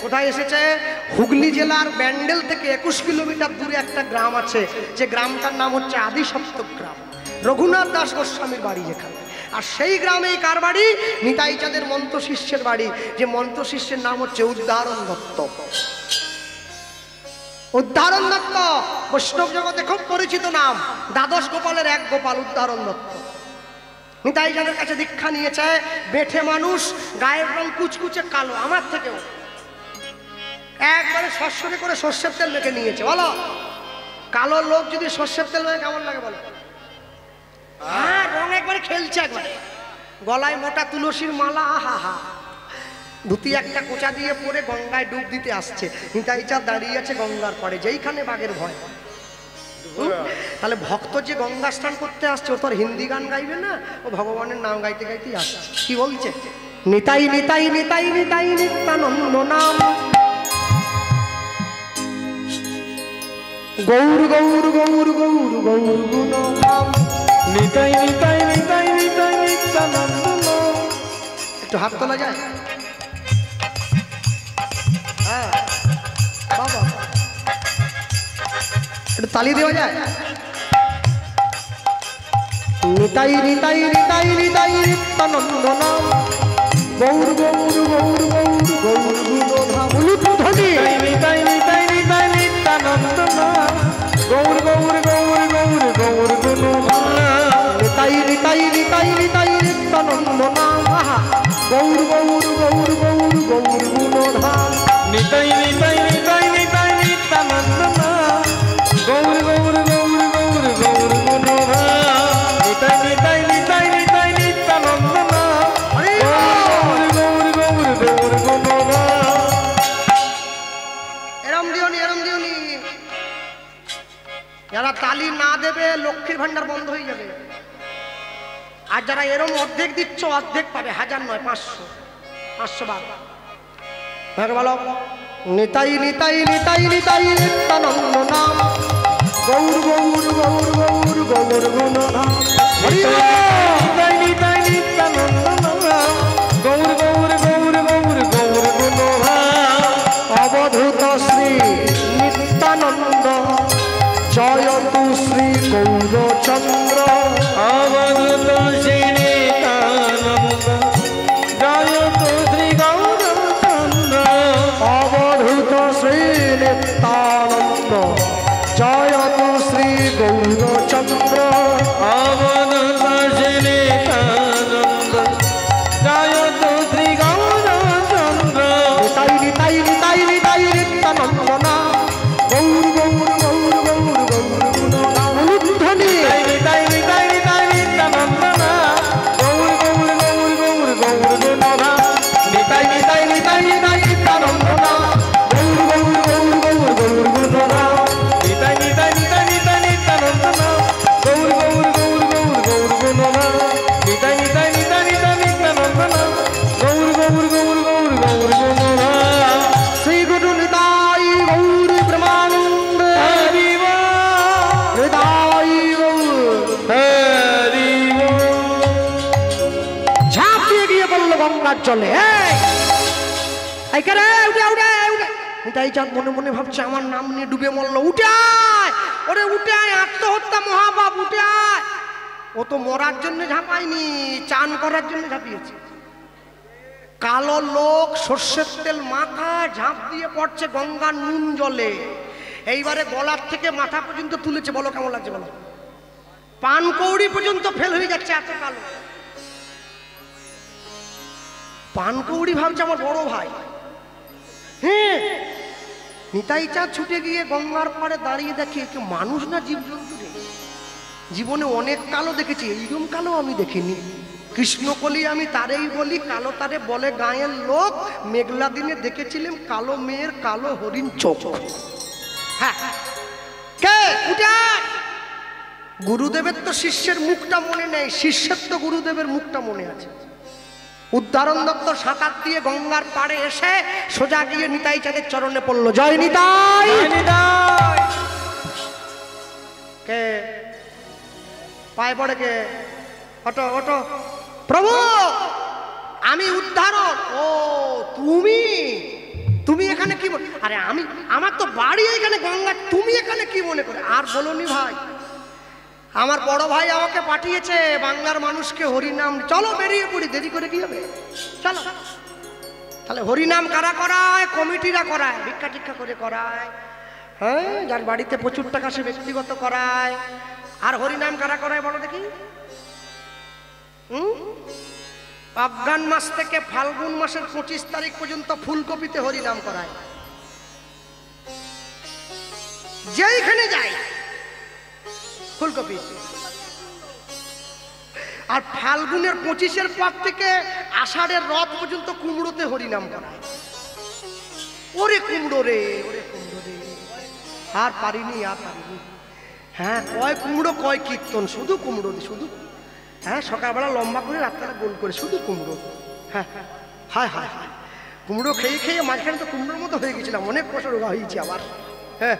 কোথায় এসেছে? হুগলি জেলার ব্যান্ডেল থেকে 21 কিলোমিটার দূরে একটা গ্রাম আছে, যে গ্রামটার নাম হচ্ছে আদিসপ্তক গ্রাম, রঘুনাথ দাস গোস্বামীর বাড়ি যেখানে। আর সেই গ্রামেই কার বাড়ি? নিতাই চাঁদের মন্ত্র শিষ্যের বাড়ি, যে মন্ত্র শিষ্যের নাম হচ্ছে উদ্ধারণ দত্ত। উদ্ধারণ দত্ত বৈষ্ণব জগতে খুব পরিচিত নাম, দ্বাদশ গোপালের এক গোপাল উদ্ধারণ দত্ত। নিতাই চাঁদের কাছে দীক্ষা নিয়েছে, বেঠে মানুষ, গায়ের রং কুচকুচে কালো, আমার থেকেও। একবারে সরষরে করে সর্ষের তেল মেখে নিয়েছে। বলো কালো লোক যদি সর্ষের তেল মেখে কেমন লাগে বলো? হ্যাঁ, রং একবারে খেলছে, একবারে গলায় মোটা তুলসীর মালা, আহা হা। ধুতি একটা কোচা দিয়ে পরে গঙ্গায় ডুব দিতে আসছে। নিতাই চাঁদ দাঁড়িয়ে আছে গঙ্গার পরে, যেইখানে বাঘের ভয়। তাহলে ভক্ত যে গঙ্গা স্নান করতে আসছে, ও তো আর হিন্দি গান গাইবে না, ও ভগবানের নাম গাইতে গাইতেই আসছে। কি বলছে? নিতাই নিতাই নিতাই নিতাই নিত্যানন্দ নাম, গৌর গৌর গৌর গৌর গৌর গুণ নাম, নিতাই নিতাই নিতাই নিতাই নিত্যানন্দ নাম। একটু হাত তোলা যায়? হ্যাঁ বাবা, একটু তালি দেওয়া যায়? নিতাই নিতাই নিতাই নিতাই নিত্যানন্দ নাম, গৌর গৌর গৌর গৌর গৌর গুণধাম। নিতাই নিতাই নিতাই নিতাই নিত্যানন্দ নাম, গৌর গৌর গৌর গৌর গৌর গুণ নাম। নিতাই নিতাই নিতাই নিতাই নিত্যানন্দ নাম, গৌর গৌর গৌর গৌর গৌর গুণধাম। নিতাই নিতাই নিতাই নিতাই নিত্যানন্দ নাম, গৌর গৌর গৌর গৌর গৌর গুণ নাম। নিতাই নিতাই নিতাই নিতাই নিত্যানন্দ নাম, গৌর গৌর গৌর গৌর গুণ নাম। এরম দিওনি, এরম দিওনি। যারা তালি না দেবে লক্ষ্মীর ভান্ডার বন্ধ হয়ে যাবে। আর যারা এরম অর্ধেক দিচ্ছ, অর্ধেক পাবে, 1000 নয় 500, 500 বার। বলো নিতাই নিতাই নিতাই নিতাই নিত্যানন্দ নাম, গৌর গৌর গৌর গৌর গৌর গুণ নাম। নিতাই নিতাই নিত্যানন্দ নাম, গৌর গৌর গৌর গৌর গৌর গুণ নাম। অবধূত শ্রী নিত্যানন্দ, জয়তু শ্রী গৌরচন্দ্র। অবধূত শ্রী নিত্যানন্দ, জয়তু শ্রী গৌরচন্দ্র। তো শ্রী গৌরচন্দ্র অবনত নিতানন্দ জয় তো শ্রী গৌরচন্দ্র নিতাই নিতাই নিতাই নিতাই নিত্যানন্দ না গৌর গৌর গৌর গৌর গৌর গুণনাম অনুধ্বনি নিতাই নিতাই নিতাই নিতানন্দ না গৌর গৌর গৌর গৌর গৌর গুণনা নিতাই নিতাই নিতাই নিতাই নিতানন্দ না গৌর গৌর গৌর গৌর গৌর গুণনা নিতাই নিতাই নিতাই নিতাই নিতানন্দ না গৌর গৌর গৌর গৌর গৌর গুণনা নিতাই নিতাই নিতাই নিতাই নিতানন্দ না গৌর গৌর গৌর গৌর গৌর গুণনা শ্রী গুরু নিতাই গৌর ব্রহ্মানন্দ হরি হৃদয় গৌর হরি ঝাঁপ দিয়ে গিয়ে বললো গঙ্গার জলে নিতাই চাঁদ মনে মনে ভাবছে আমার নাম নিয়ে ডুবে মরলো, উঠে আয় ওরে উঠে আয়, আত্মহত্যা মহাপাপ, উঠে আয়। ও তো মরার জন্য ঝাঁপায়নি, চান করার জন্য ঝাঁপিয়েছে। কালো লোক সর্ষের তেল মাখা ঝাঁপ দিয়ে পড়ছে গঙ্গার নুন জলে। এইবারে গলার থেকে মাথা পর্যন্ত তুলেছে, বলো কেমন লাগছে বলো। পানকৌড়ি পর্যন্ত ফেল হয়ে যাচ্ছে, এত কালো। পানকৌড়ি ভাবছে আমার বড় ভাই। হ্যাঁ, নিতাই চাঁদ ছুটে গিয়ে গঙ্গার পাড়ে দাঁড়িয়ে দেখে কেউ মানুষ না জীবজন্তু রে। জীবনে অনেক কালো দেখেছি, এইরকম কালো আমি দেখিনি। কৃষ্ণকলি আমি তারেই বলি, কালো তারে বলে গায়ের লোক। মেঘলা দিনে দেখেছিলাম কালো মেয়ের কালো হরিণ চোখ। হ্যাঁ, কে উঠে? গুরুদেবের তো শিষ্যের মুখটা মনে নেই, শিষ্যের তো গুরুদেবের মুখটা মনে আছে। উদ্ধারণ দত্ত সাঁতার দিয়ে গঙ্গার পাড়ে এসে সোজা গিয়ে নিতাই চাঁদের চরণে পড়লো। জয় নিতাই। কে পায়ে পড়ে? কে? অটো অটো প্রভু, আমি উদ্ধারণ। ও তুমি, তুমি এখানে কি? আরে আমি, আমার তো বাড়ি এখানে গঙ্গা, তুমি এখানে কি মনে করে? আর বলনি ভাই, আমার বড় ভাই আমাকে পাঠিয়েছে বাংলার মানুষকে হরিনাম। চলো বেরিয়ে পড়ি, দেরি করে কি হবে, চলো। তাহলে হরিনাম কারা করায়? কমিটিরা করায়, ভিক্ষা টিক্ষা করে করায়। হ্যাঁ, যার বাড়িতে প্রচুর টাকা সে ব্যক্তিগত করায়। আর হরিনাম কারা করায় বলো দেখি? অজ্ঞান মাস থেকে ফাল্গুন মাসের 25 তারিখ পর্যন্ত ফুলকপিতে হরিনাম করায়। যেইখানে যায় ফুলকপি। আর ফাল্গুনের 25-এর পর থেকে আষাঢ়ের রথ পর্যন্ত কুমড়োতে হরিনাম করায়। ওরে কুমড়ো রে, ওরে কুমড়ো রে, আর পারিনি, আর পারিনি। হ্যাঁ, কয় কুমড়ো কয় কীর্তন, শুধু কুমড়ো, শুধু। হ্যাঁ, সকালবেলা লম্বা করে, রাত্রেবেলা গোল করে, শুধু কুমড়ো। হ্যাঁ, হায় হায় হায়, কুমড়ো খেয়ে খেয়ে মাঝখানে তো কুমড়োর মতো হয়ে গেছিলাম, অনেক বছর রোগা হয়েছি আবার। হ্যাঁ,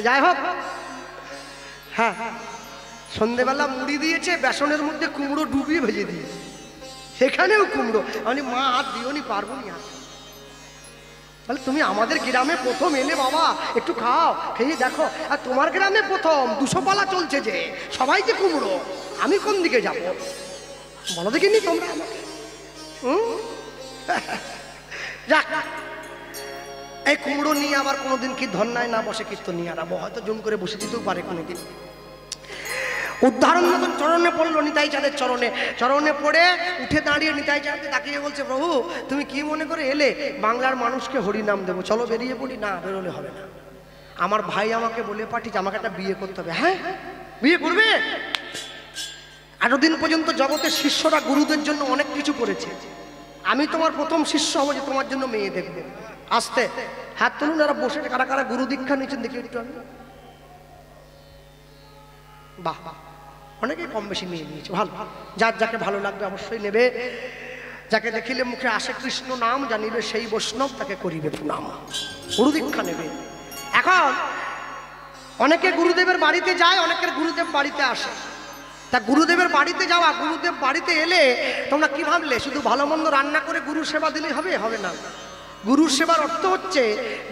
যাই হোক। হ্যাঁ, সন্ধেবেলা মুড়ি দিয়েছে, বেসনের মধ্যে কুমড়ো ডুবিয়ে ভেজে দিয়েছে, সেখানেও কুমড়ো। আমি মা আর দিওনি, পারবো না। তাহলে তুমি আমাদের গ্রামে প্রথম এলে বাবা, একটু খাও, খেয়ে দেখো। আর তোমার গ্রামে প্রথম 200 পালা চলছে যে, সবাই যে কুমড়ো, আমি কোন দিকে যাব বলো দেখিনি তোমরা আমাকে? যাক, এই কুমড়ো নিয়ে আবার কোনোদিন কি ধন্যায় না বসে কীর্তন নিয়ে আনাবো, হয়তো জুম করে বসে দিতেও পারে কোনোদিন। উদ্ধারণ মতন চরণে পড়লো নিতাই চাঁদের চরণে। চরণে পড়ে উঠে দাঁড়িয়ে নিতাই চাঁদকে তাকিয়ে বলছে, প্রভু তুমি কি মনে করে এলে? বাংলার মানুষকে হরিনাম দেবো, চলো বেরিয়ে পড়ি। না, বেরোলে হবে না, আমার ভাই আমাকে বলে পাঠিয়েছে আমাকে একটা বিয়ে করতে হবে। হ্যাঁ, বিয়ে করবে? এতদিন পর্যন্ত জগতের শিষ্যরা গুরুদের জন্য অনেক কিছু করেছে, আমি তোমার প্রথম শিষ্য হবো যে তোমার জন্য মেয়ে দেখবে। আসতে হাত তুলুন, এরা বসে কারা কারা গুরু দীক্ষা নিয়েছেন দেখি একটু। আমি বাহ, অনেকেই কম বেশি নিয়ে নিয়েছে, ভালো। যার যাকে ভালো লাগবে অবশ্যই নেবে। যাকে দেখিলে মুখে আসে কৃষ্ণ নাম, জানিলে সেই বৈষ্ণব তাকে করিবে প্রণাম। গুরু দীক্ষা নেবে। এখন অনেকে গুরুদেবের বাড়িতে যায়, অনেকের গুরুদেব বাড়িতে আসে। তা গুরুদেবের বাড়িতে যাওয়া, গুরুদেব বাড়িতে এলে তোমরা কি ভাবলে শুধু ভালো মন্দ রান্না করে গুরু সেবা দিলেই হবে? হবে না। গুরুর সেবার অর্থ হচ্ছে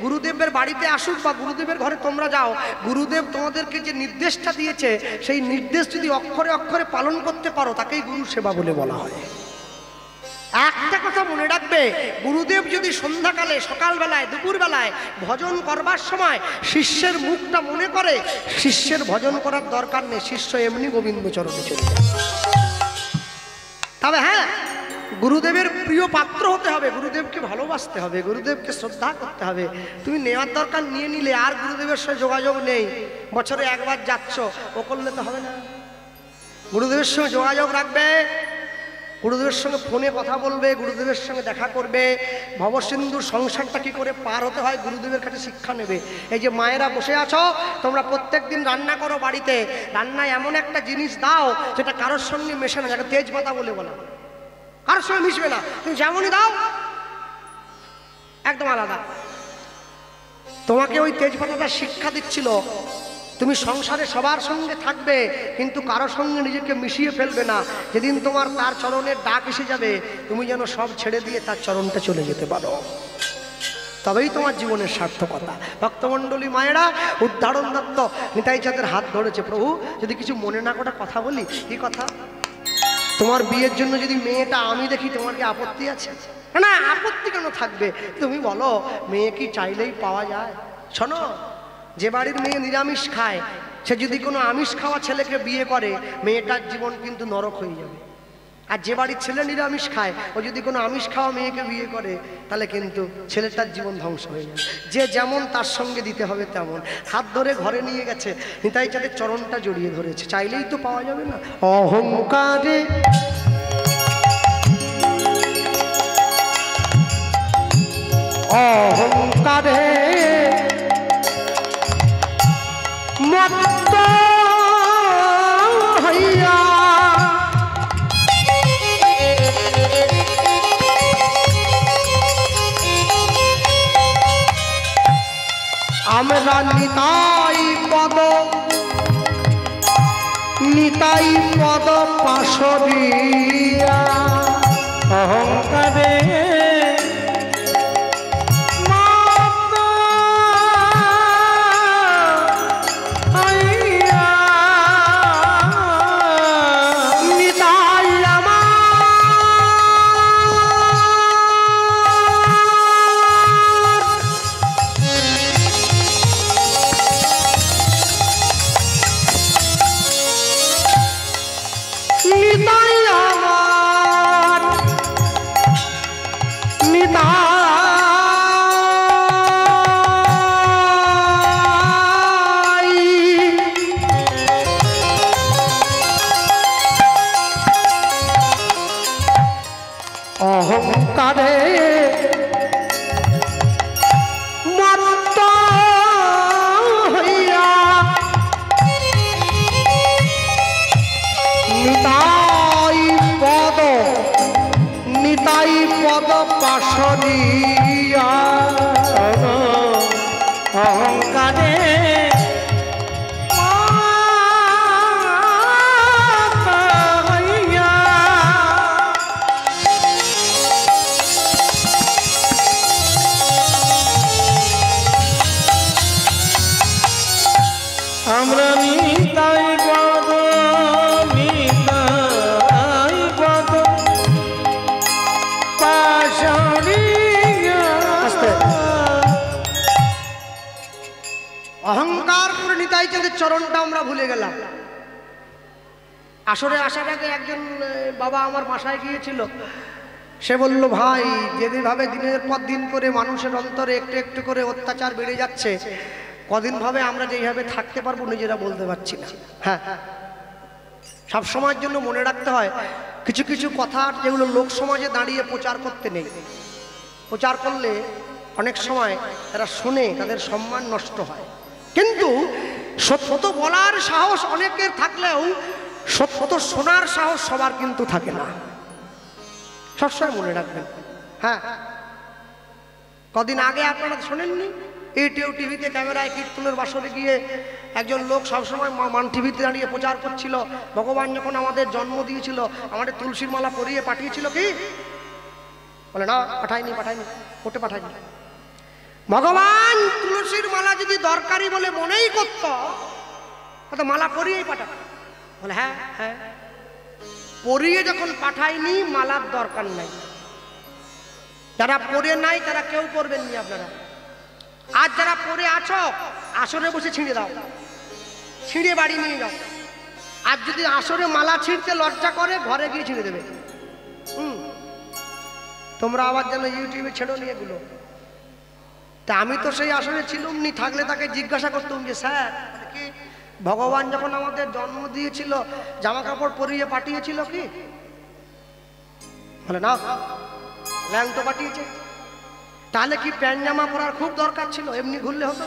গুরুদেবের বাড়িতে আসুক বা গুরুদেবের ঘরে তোমরা যাও, গুরুদেব তোমাদেরকে যে নির্দেশটা দিয়েছে সেই নির্দেশ যদি অক্ষরে অক্ষরে পালন করতে পারো, তাকেই গুরু সেবা বলে বলা হয়। একটা কথা মনে রাখবে, গুরুদেব যদি সন্ধ্যাকালে, সকালবেলায়, দুপুরবেলায় ভজন করবার সময় শিষ্যের মুখটা মনে করে, শিষ্যের ভজন করার দরকার নেই, শিষ্য এমনি গোবিন্দ চরণে চলে যায়। তবে হ্যাঁ, গুরুদেবের প্রিয় পাত্র হতে হবে, গুরুদেবকে ভালোবাসতে হবে, গুরুদেবকে শ্রদ্ধা করতে হবে। তুমি নেওয়ার দরকার নিয়ে নিলে আর গুরুদেবের সঙ্গে যোগাযোগ নেই, বছরে একবার যাচ্ছ, ও করলে তো হবে না। গুরুদেবের সঙ্গে যোগাযোগ রাখবে, গুরুদেবের সঙ্গে ফোনে কথা বলবে, গুরুদেবের সঙ্গে দেখা করবে। ভবসিন্ধুর সংসারটা কী করে পার হতে হয় গুরুদেবের কাছে শিক্ষা নেবে। এই যে মায়েরা বসে আছো, তোমরা প্রত্যেক দিন রান্না করো বাড়িতে, রান্নায় এমন একটা জিনিস দাও যেটা কারোর সঙ্গে মেশে না, যাকে তেজপাতা বলে বলা, কারোর সঙ্গে মিশবে না। তুমি যেমনই দাও একদম আলাদা। তোমাকে ওই তেজপাতাটা শিক্ষা দিচ্ছিল, তুমি সংসারে সবার সঙ্গে থাকবে কিন্তু কারোর সঙ্গে নিজেকে মিশিয়ে ফেলবে না। যেদিন তোমার তার চরণের ডাক এসে যাবে, তুমি যেন সব ছেড়ে দিয়ে তার চরণটা চলে যেতে পারো, তবেই তোমার জীবনের সার্থকতা। ভক্তমণ্ডলী মায়েরা, উদ্ধারণ দত্ত নিতাই চাঁদের হাত ধরেছে। প্রভু, যদি কিছু মনে না করে কথা বলি। কি কথা? তোমার বিয়ের জন্য যদি মেয়েটা আমি দেখি, তোমার কি আপত্তি আছে? না, আপত্তি কেন থাকবে? তুমি বলো, মেয়ে কি চাইলেই পাওয়া যায়? শোনো, যে বাড়ির মেয়ে নিরামিষ খায়, সে যদি কোনো আমিষ খাওয়া ছেলেকে বিয়ে করে, মেয়েটার জীবন কিন্তু নরক হয়ে যাবে। আর যে বাড়ির ছেলে নিরামিষ খায়, ও যদি কোনো আমিষ খাওয়া মেয়েকে বিয়ে করে, তাহলে কিন্তু ছেলেটার জীবন ধ্বংস হয়ে যাবে। যে যেমন তার সঙ্গে দিতে হবে তেমন। হাত ধরে ঘরে নিয়ে গেছে, নিতাই চাঁদের চরণটা জড়িয়ে ধরেছে। চাইলেই তো পাওয়া যাবে না। অহংকারে অহংকারে মত্ত হইয়া আমরা নিতাই পদ পাশবিয়া। অহংকারে অহংকারে মত্ত হইয়া নিতাই পদ পাশরিয়া। অহংকারে আমরা নিতাই পদ পাশরিয়া। অহংকার করে নিতাই চাঁদের চরণটা আমরা ভুলে গেলাম। আসরে আসার আগে একজন বাবা আমার বাসায় গিয়েছিল। সে বলল, ভাই, যেভাবে দিনের পর দিন করে মানুষের অন্তরে একটু একটু করে অত্যাচার বেড়ে যাচ্ছে, কদিন ভাবে আমরা যেইভাবে থাকতে পারবো নিজেরা বলতে পারছি না। হ্যাঁ, সব সময়ের জন্য মনে রাখতে হয়, কিছু কিছু কথা যেগুলো লোক সমাজে দাঁড়িয়ে প্রচার করতে নেই। প্রচার করলে অনেক সময় তারা শুনে, তাদের সম্মান নষ্ট হয়। কিন্তু সত্য বলার সাহস অনেকের থাকলেও সত্য শোনার সাহস সবার কিন্তু থাকে না। সবসময় মনে রাখবেন। হ্যাঁ, কদিন আগে আপনারা শোনেননি, এটিও টিভিতে ক্যামেরায় কীর্তনের বাসরে গিয়ে একজন লোক সবসময় মান টিভিতে দাঁড়িয়ে প্রচার করছিল, ভগবান যখন আমাদের জন্ম দিয়েছিল আমাদের তুলসীর মালা পরিয়ে পাঠিয়েছিল। কি বলে? না, পাঠায়নি, কোটে পাঠায়নি। ভগবান তুলসীর মালা যদি দরকারি বলে মনেই করত, তো মালা পরিয়েই পাঠাত। বলে হ্যাঁ, পরিয়ে যখন পাঠায়নি, মালার দরকার নাই। যারা পড়ে নাই তারা কেউ করবেন নি আপনারা। আর যারা পড়ে আছো আসরে বসে ছিঁড়ে দাও, ছিঁড়ে বাড়ি নিয়ে যাও। আর যদি আসরে মালা ছিঁড়তে লজ্জা করে ঘরে গিয়ে ছিঁড়ে দেবে। তোমরা আবার যেন ইউটিউবে ছেড়ো নিয়ে এগুলো। তা আমি তো সেই আসরে ছিলাম নি, থাকলে তাকে জিজ্ঞাসা করতাম যে স্যার কি ভগবান যখন আমাদের জন্ম দিয়েছিল জামা কাপড় পরিয়ে পাঠিয়েছিল কি? বলে না, ল্যাংটো পাঠিয়েছে। তাহলে কি প্যান্ট জামা পরার খুব দরকার ছিল? এমনি ঘুরলে হতো?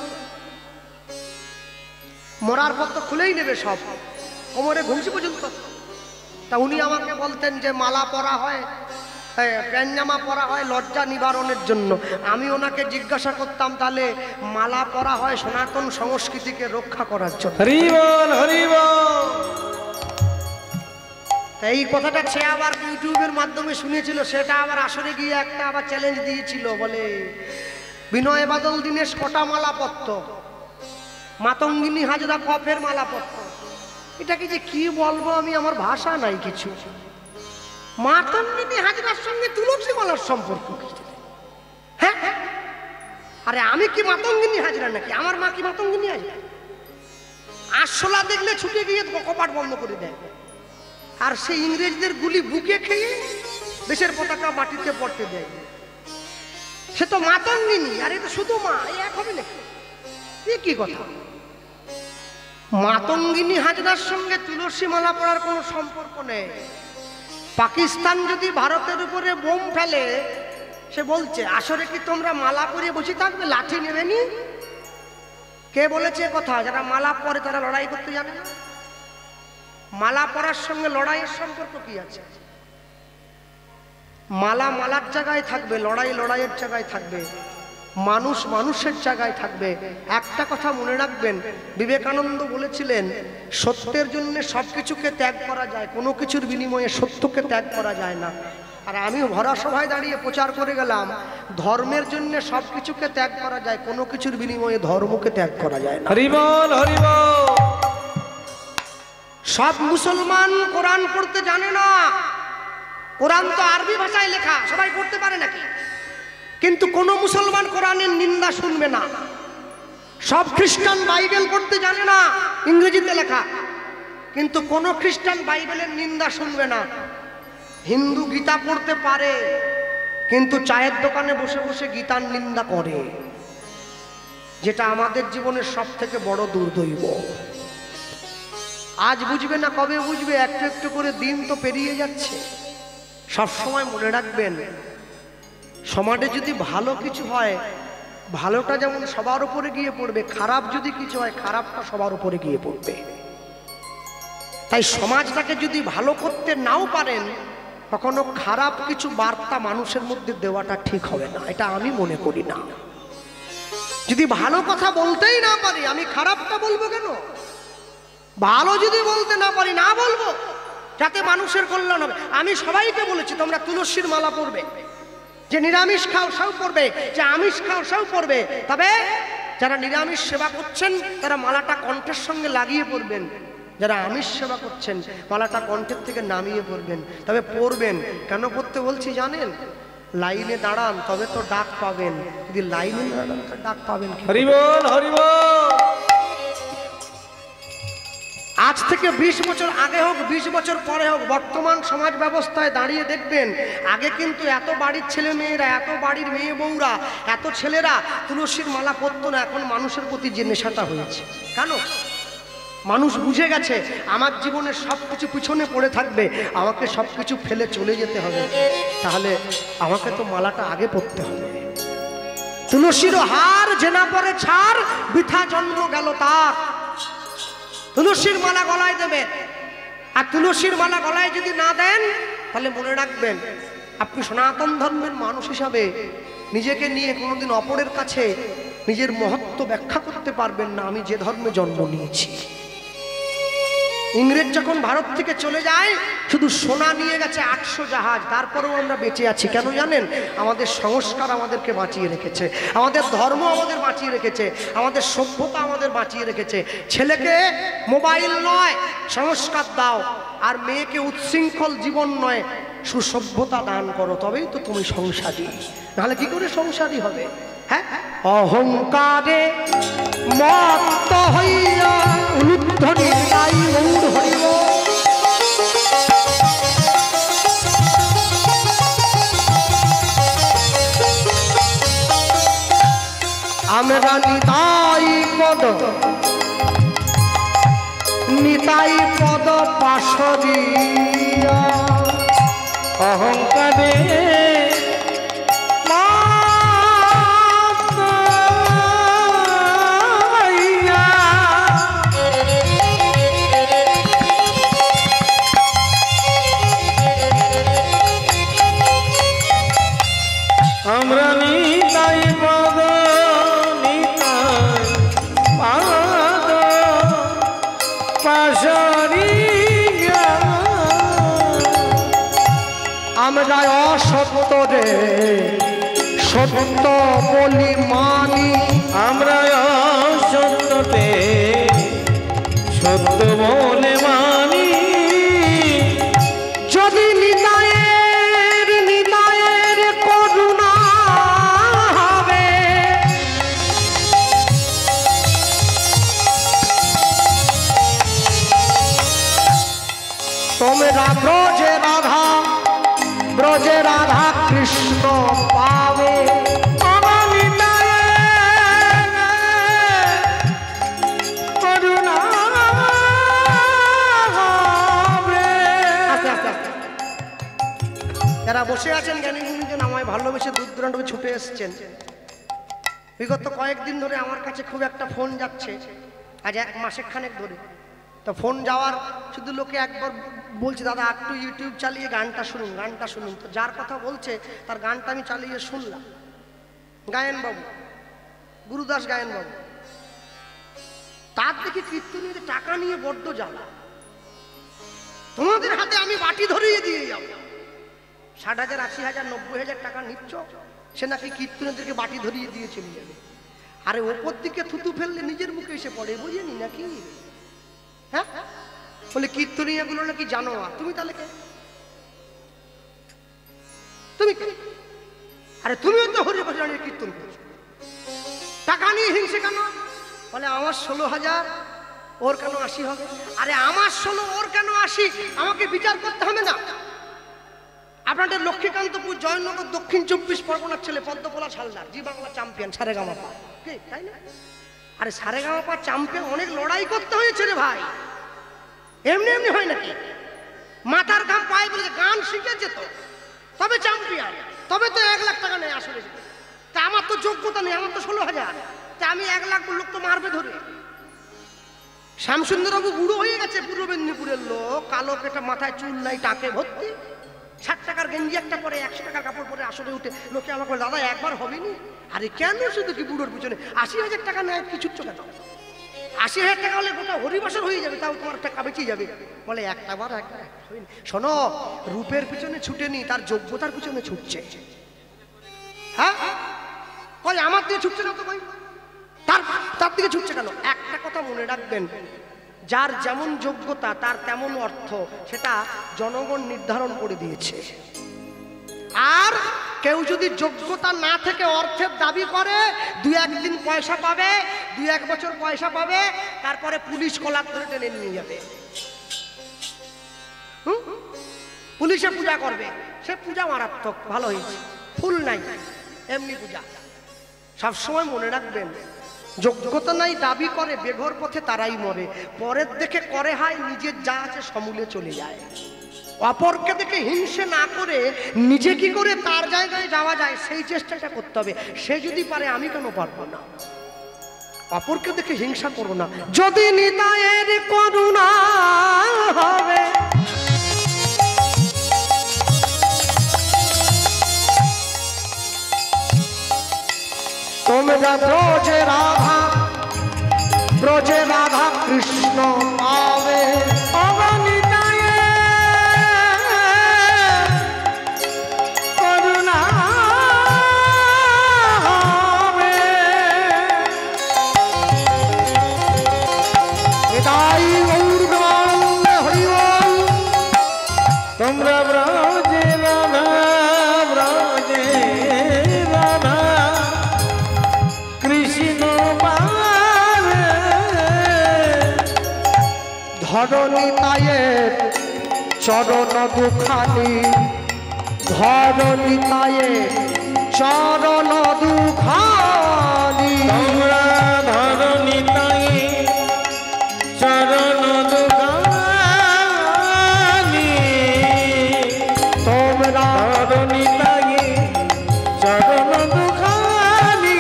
মরার পর তো খুলেই নেবে সব, কোমরে ঘুমসি পর্যন্ত। তা উনি আমাকে বলতেন যে মালা পরা হয়, প্যান্ট জামা পরা হয় লজ্জা নিবারণের জন্য। আমি ওনাকে জিজ্ঞাসা করতাম তাহলে মালা পরা হয় সনাতন সংস্কৃতিকে রক্ষা করার জন্য। হরি বল হরি বল। এই কথাটা সে আবার ইউটিউবের মাধ্যমে শুনেছিল, সেটা আবার আসরে গিয়ে একটা আবার চ্যালেঞ্জ দিয়েছিল। বলে বিনয় বাদল দীনেশ কটা মালা পরত, মাতঙ্গিনী হাজরা কফের মালা পরত। এটাকে যে কি বলবো আমি, আমার ভাষা নাই কিছু। মাতঙ্গিনী হাজরার সঙ্গে তুলসী মালার সম্পর্ক কি? হ্যাঁ, আরে আমি কি মাতঙ্গিনী হাজরা নাকি? আমার মা কি মাতঙ্গিনী হাজরা? আরশোলা দেখলে ছুটে গিয়ে কপাট বন্ধ করে দেয়। আর সেই ইংরেজদের গুলি বুকে খেয়ে দেশের পতাকা মাটিতে পড়তে দেয়। সে তো মাতঙ্গিনী, আর এটা শুধু মা, এই এক হবে নাকি? এ কি কথা? মাতঙ্গিনী হাজরার সঙ্গে তুলসী মালা পড়ার কোনো সম্পর্ক নেই। পাকিস্তান যদি ভারতের উপরে বোম ফেলে, সে বলছে আসলে কি তোমরা মালা পরিয়ে বসে থাকবে, লাঠি নেবে নি? কে বলেছে কথা? যারা মালা পরে তারা লড়াই করতে জানে না। মালা পরার সঙ্গে লড়াইয়ের সম্পর্ক কি আছে? মালা মালার জায়গায় থাকবে, লড়াই লড়াইয়ের জায়গায় থাকবে, মানুষ মানুষের জায়গায় থাকবে। একটা কথা মনে রাখবেন, বিবেকানন্দ বলেছিলেন সত্যের জন্য সবকিছুকে ত্যাগ করা যায়, কোনো কিছুর বিনিময়ে সত্যকে ত্যাগ করা যায় না। আর আমি ভরা সভায় দাঁড়িয়ে প্রচার করে গেলাম ধর্মের জন্য সবকিছুকে ত্যাগ করা যায়, কোনো কিছুর বিনিময়ে ধর্মকে ত্যাগ করা যায় না। হরি বল হরি বল। সব মুসলমান কোরআন পড়তে জানে না। কোরআন তো আরবি ভাষায় লেখা, সবাই পড়তে পারে নাকি? কিন্তু কোন মুসলমান কোরআনের নিন্দা শুনবে না। সব খ্রিস্টান বাইবেল পড়তে জানে না, ইংরেজিতে লেখা, কিন্তু কোন খ্রিস্টান বাইবেলের নিন্দা শুনবে না। হিন্দু গীতা পড়তে পারে, কিন্তু চায়ের দোকানে বসে বসে গীতার নিন্দা করে, যেটা আমাদের জীবনের সব থেকে বড় দুর্দৈব। আজ বুঝবে না কবে বুঝবে, একটু একটু করে দিন তো পেরিয়ে যাচ্ছে। সব সময় মনে রাখবেন, সমাজে যদি ভালো কিছু হয়, ভালোটা যেমন সবার উপরে গিয়ে পড়বে, খারাপ যদি কিছু হয় খারাপটা সবার উপরে গিয়ে পড়বে। তাই সমাজটাকে যদি ভালো করতে নাও পারেন, কখনো খারাপ কিছু বার্তা মানুষের মধ্যে দেওয়াটা ঠিক হবে না, এটা আমি মনে করি না। যদি ভালো কথা বলতেই না পারি, আমি খারাপটা বলবো কেন? ভালো যদি বলতে না পারি, না বলবো, যাতে মানুষের কল্যাণ হবে। আমি সবাইকে বলেছি তোমরা তুলসীর মালা পরবে, যে নিরামিষ খাও সেও পরবে, যে আমিষ খাও সেও পরবে। তবে যারা নিরামিষ সেবা করছেন তারা মালাটা কণ্ঠের সঙ্গে লাগিয়ে পরবেন, যারা আমিষ সেবা করছেন মালাটা কণ্ঠের থেকে নামিয়ে পরবেন। তবে পরবেন কেন পড়তে বলছি জানেন? লাইনে দাঁড়ান তবে তো ডাক পাবেন, যদি লাইনে দাঁড়ান তো ডাক পাবেন কি? হরি বল হরি বল। আজ থেকে 20 বছর আগে হোক, 20 বছর পরে হোক, বর্তমান সমাজ ব্যবস্থায় দাঁড়িয়ে দেখবেন, আগে কিন্তু এত বাড়ির ছেলে মেয়েরা, এত বাড়ির মেয়ে বউরা, এত ছেলেরা তুলসীর মালা পরতো না। এখন মানুষের প্রতি যে নেশাটা হয়েছে, কেন? মানুষ বুঝে গেছে আমার জীবনে সব কিছু পিছনে পড়ে থাকবে, আমাকে সব কিছু ফেলে চলে যেতে হবে, তাহলে আমাকে তো মালাটা আগে পরতে হবে। তুলসীর হার জেনা পরে ছাড়, বৃথা জন্ম গেল তার। তুলসীর মালা গলায় দেবেন, আর তুলসীর মালা গলায় যদি না দেন তাহলে মনে রাখবেন আপনি সনাতন ধর্মের মানুষ হিসাবে নিজেকে নিয়ে কোনোদিন অপরের কাছে নিজের মহত্ব ব্যাখ্যা করতে পারবেন না, আমি যে ধর্মে জন্ম নিয়েছি। ইংরেজ যখন ভারত থেকে চলে যায় শুধু সোনা নিয়ে গেছে 800 জাহাজ, তারপরেও আমরা বেঁচে আছি। কেন জানেন? আমাদের সংস্কার আমাদেরকে বাঁচিয়ে রেখেছে, আমাদের ধর্ম আমাদের বাঁচিয়ে রেখেছে, আমাদের সভ্যতা আমাদের বাঁচিয়ে রেখেছে। ছেলেকে মোবাইল নয় সংস্কার দাও, আর মেয়েকে উচ্ছৃঙ্খল জীবন নয় সুসভ্যতা দান করো, তবেই তো তুমি সংসারী, নাহলে কি করে সংসারী হবে? হ্যাঁ, অহংকারে মত্ত হইয়া উলুধ্বনি গাই গৌর হরিব। আমরা নিতাই পদ পাশরিয়া অহংকারে আমরা নিতাই পদ নিতাই পাদ পাশরিয়া। আমরা অসত্য রে সত্য বলি মানি, আমরা অসত্যতে সত্য বলে মানি। যদি নিতায়ের করুণা হবে, তোমরা ব্রজে রাধা কৃষ্ণ পাবে। করুণা হবে। যারা বসে আছেন জ্ঞানী গুণীজন আমায় ভালোবেসে দূর দূরান্ত ছুটে এসছেন, বিগত কয়েকদিন ধরে আমার কাছে খুব একটা ফোন যাচ্ছে, আজ 1 মাসের খানেক ধরে। তো ফোন যাওয়ার শুধু লোকে একবার বলছে দাদা একটু ইউটিউব চালিয়ে গানটা শুনুন। তো যার কথা বলছে তার গানটা আমি চালিয়ে শুনলাম, গায়েনবাবু, গুরুদাস গায়েনবাবু। তার দেখি কীর্তনীয় টাকা নিয়ে বড্ড জ্বালা, তোমাদের হাতে আমি বাটি ধরিয়ে দিয়ে যাবো। 60,000 80,000 90,000 টাকা নিচ্ছ, সে নাকি কীর্তনীয়দেরকে বাটি ধরিয়ে দিয়ে চলে যাবে। আরে ওপর দিকে থুতু ফেললে নিজের মুখে এসে পড়ে, বুঝেনি নাকি? হ্যাঁ, বলে কীর্তনীয়গুলো নাকি জানো। তুমি তাহলে কে? তুমি কে? আরে তুমিও তো হরি ভজনের কীর্তন করছো, টাকা নিয়ে হিংসে কেন? বলে আমার 16,000, ওর কেন 80 হবে? আরে আমার 16 ওর কেন 80? আমাকে বিচার করতে হবে না? আপনাদের লক্ষ্মীকান্তপুর জয়নগর দক্ষিণ 24 পরগনার ছেলে পদ্মপোলা ছালদার, জি বাংলা চ্যাম্পিয়ন সারেগামাপা, তাই না? আরে সারেগামাপা চ্যাম্পিয়ন অনেক লড়াই করতে হয়েছে রে ভাই, এমনি এমনি হয় নাকি? মাথার ঘাম পায়ে বলে গান শিখেছে তো, তবে চ্যাম্পিয়ন, তবে তো 1 লাখ টাকা নেই আসলে। তা আমার তো যোগ্যতা নেই, আমার তো 16,000, তা আমি 1 লাখ লোক তো মারবে ধরে। শ্যামসুন্দরবাবু বুড়ো হয়ে গেছে, পূর্ব মেদিনীপুরের লোক, কালো কেটে মাথায় চুল নাই, টাকে ভর্তি, 60 টাকার গেঞ্জি একটা পরে 100 টাকার কাপড় পরে আসরে উঠে লোকে আমাকে বলে দাদা একবার হবেনি? আরে কেন শুধু কি বুড়োর পিছনে 80,000 টাকা নেয়, কিছু কেন? 80,000 টাকা হলে গোটা হরিবাসর হয়ে যাবে, তাও তোমার টাকা বেঁচে যাবে। বলে একটা বার শোনো, রূপের পিছনে ছুটেনি, তার যোগ্যতার পিছনে ছুটছে। হ্যাঁ, কই আমার দিকে ছুটছে না তো, কই তার দিকে ছুটছে কেন? একটা কথা মনে রাখবেন, যার যেমন যোগ্যতা তার তেমন অর্থ, সেটা জনগণ নির্ধারণ করে দিয়েছে। আর কেউ যদি যোগ্যতা না থেকে অর্থের দাবি করে, 2-1 দিন পয়সা পাবে, 2-1 বছর পয়সা পাবে, তারপরে পুলিশ কলার ধরে টেনে নিয়ে যাবে। পুলিশে পূজা করবে, সে পূজা মারাত্মক, ভালো হয়েছে, ফুল নাই, এমনি পূজা। সবসময় মনে রাখবেন, যোগ্যতা নাই দাবি করে বেঘর পথে তারাই মরে, পরের দেখে করে হয়, নিজের যা আছে সমূলে চলে যায়। অপরকে দেখে হিংসে না করে নিজে কি করে তার জায়গায় যাওয়া যায় সেই চেষ্টাটা করতে হবে। সে যদি পারে, আমি কেন পারবো না? অপরকে দেখে হিংসা করো না। যদি নিতায়ের করুণা হবে, তোমরা ব্রজে রাধা কৃষ্ণ পাবে। ধরণিতায়ের চরণ দুখানি, ধরণিতায়ের চরণ দুখানি। তোমরা ধরণিতায়ের চরণ দুখানি, তোমরা ধরণিতায়ের চরণ দুখানি।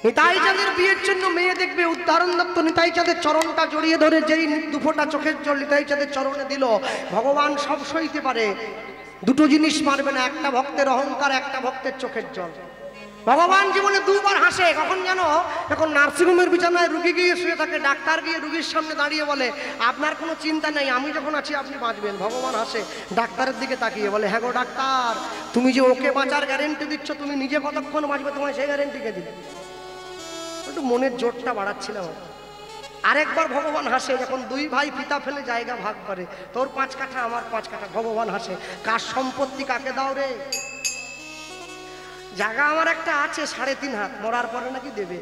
নিতাই চাঁদের বিয়ের জন্য মেয়ে দেখবে, উদাহরণ দত্ত নিতাই চাঁদের চরণটা জড়িয়ে ধরে যেই দুফোঁটা চোখের জল নিতাই চাঁদের চরণে দিল, ভগবান সব সইতে পারে, দুটো জিনিস মারবে না, একটা ভক্তের অহংকার, একটা ভক্তের চোখের জল। ভগবান জীবনে দুবার হাসে, কখন জানো? এখন নার্সিংহোমের বিছানায় রুগী গিয়ে শুয়ে থাকে, ডাক্তার গিয়ে রুগীর সামনে দাঁড়িয়ে বলে আপনার কোনো চিন্তা নেই, আমি যখন আছি আপনি বাঁচবেন। ভগবান হাসে ডাক্তারের দিকে তাকিয়ে বলে হ্যাঁ গো ডাক্তার, তুমি যে ওকে বাঁচার গ্যারেন্টি দিচ্ছ, তুমি নিজে কতক্ষণ বাঁচবে তোমায় সেই গ্যারেন্টিকে দিবে। একটু মনের জোরটা বাড়াচ্ছিলাম। আরেকবার ভগবান হাসে, যখন দুই ভাই পিতা ফেলে জায়গা ভাগ করে, তোর 5 কাঠা আমার 5 কাঠা। ভগবান হাসে, কার সম্পত্তি কাকে দাও রে? জায়গা আমার একটা আছে 3.5 হাত, মরার পরে নাকি দেবে।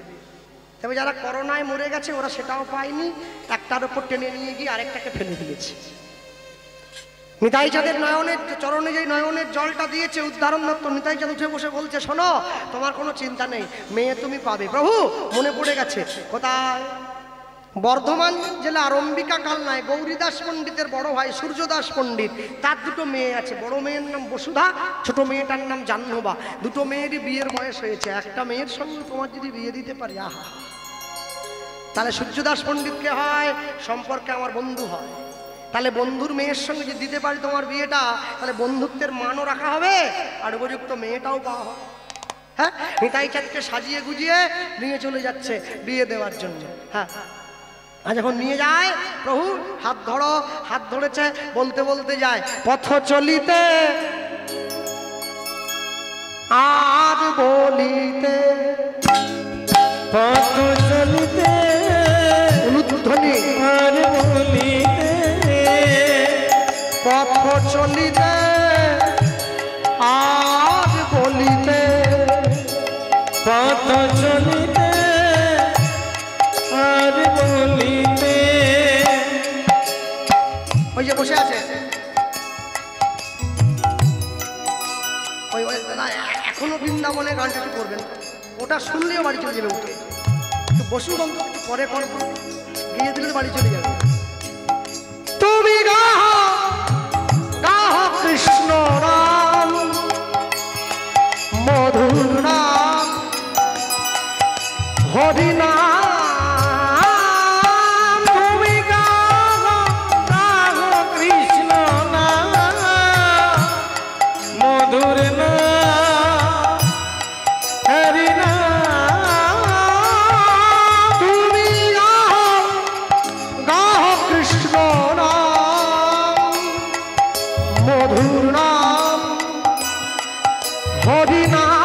তবে যারা করোনায় মরে গেছে ওরা সেটাও পায়নি, একটার ওপর টেনে নিয়ে গিয়ে আরেকটাকে ফেলে দিয়েছে। নিতাই চাঁদের নয়নের চরণে যেই নয়নের জলটা দিয়েছে, উদাহরণ দত্ত নিতাই চাঁদ উঠে বসে বলছে শোনো, তোমার কোনো চিন্তা নেই, মেয়ে তুমি পাবে। প্রভু মনে পড়ে গেছে, কোথায়? বর্ধমান জেলার অম্বিকা কালনায় গৌরীদাস পণ্ডিতের বড় ভাই সূর্যদাস পণ্ডিত, তার দুটো মেয়ে আছে। বড় মেয়ের নাম বসুধা, ছোট মেয়েটার নাম জাহ্নবা। দুটো মেয়েরই বিয়ের বয়স হয়েছে। একটা মেয়ের সঙ্গে তোমার যদি বিয়ে দিতে পারি, আহা, তাহলে সূর্যদাস পণ্ডিতকে হয় সম্পর্কে আমার বন্ধু হয়, তাহলে বন্ধুর মেয়ের সঙ্গে যদি দিতে পারি তোমার বিয়েটা, তাহলে বন্ধুত্বের মানও রাখা হবে আর উপযুক্ত মেয়েটাও পাওয়া হবে। হ্যাঁ, নিতাই চাঁদকে সাজিয়ে গুজিয়ে নিয়ে চলে যাচ্ছে বিয়ে দেওয়ার জন্য। হ্যাঁ, আর যখন নিয়ে যায়, প্রভু হাত ধরো, হাত ধরেছে, বলতে বলতে যায় পথ চলিতে আর বলিতে, পথ চলিতে উলুধ্বনি আর বলিতে, পথ চলিতে আর বলিতে, পথ চলিতে আর বলিতে। ওই যে বসে আছে, ওই এখনো বৃন্দাবনে গানটা একটু করবেন, ওটা শুনলেও বাড়ি চলে যাবে। উঠে একটু বসুন, অন্তত একটু পরে করবো, গিয়ে দিলে বাড়ি চলে যাবে। তুমি গাহ গাহ কৃষ্ণ রাম মধুর নাম, হরি নাম। তুমি গাহ গাহ কৃষ্ণ নাম মধুর নাম, হরি নাম। তুমি গাহ গাহ কৃষ্ণ নাম মধুর নাম, হরি নাম।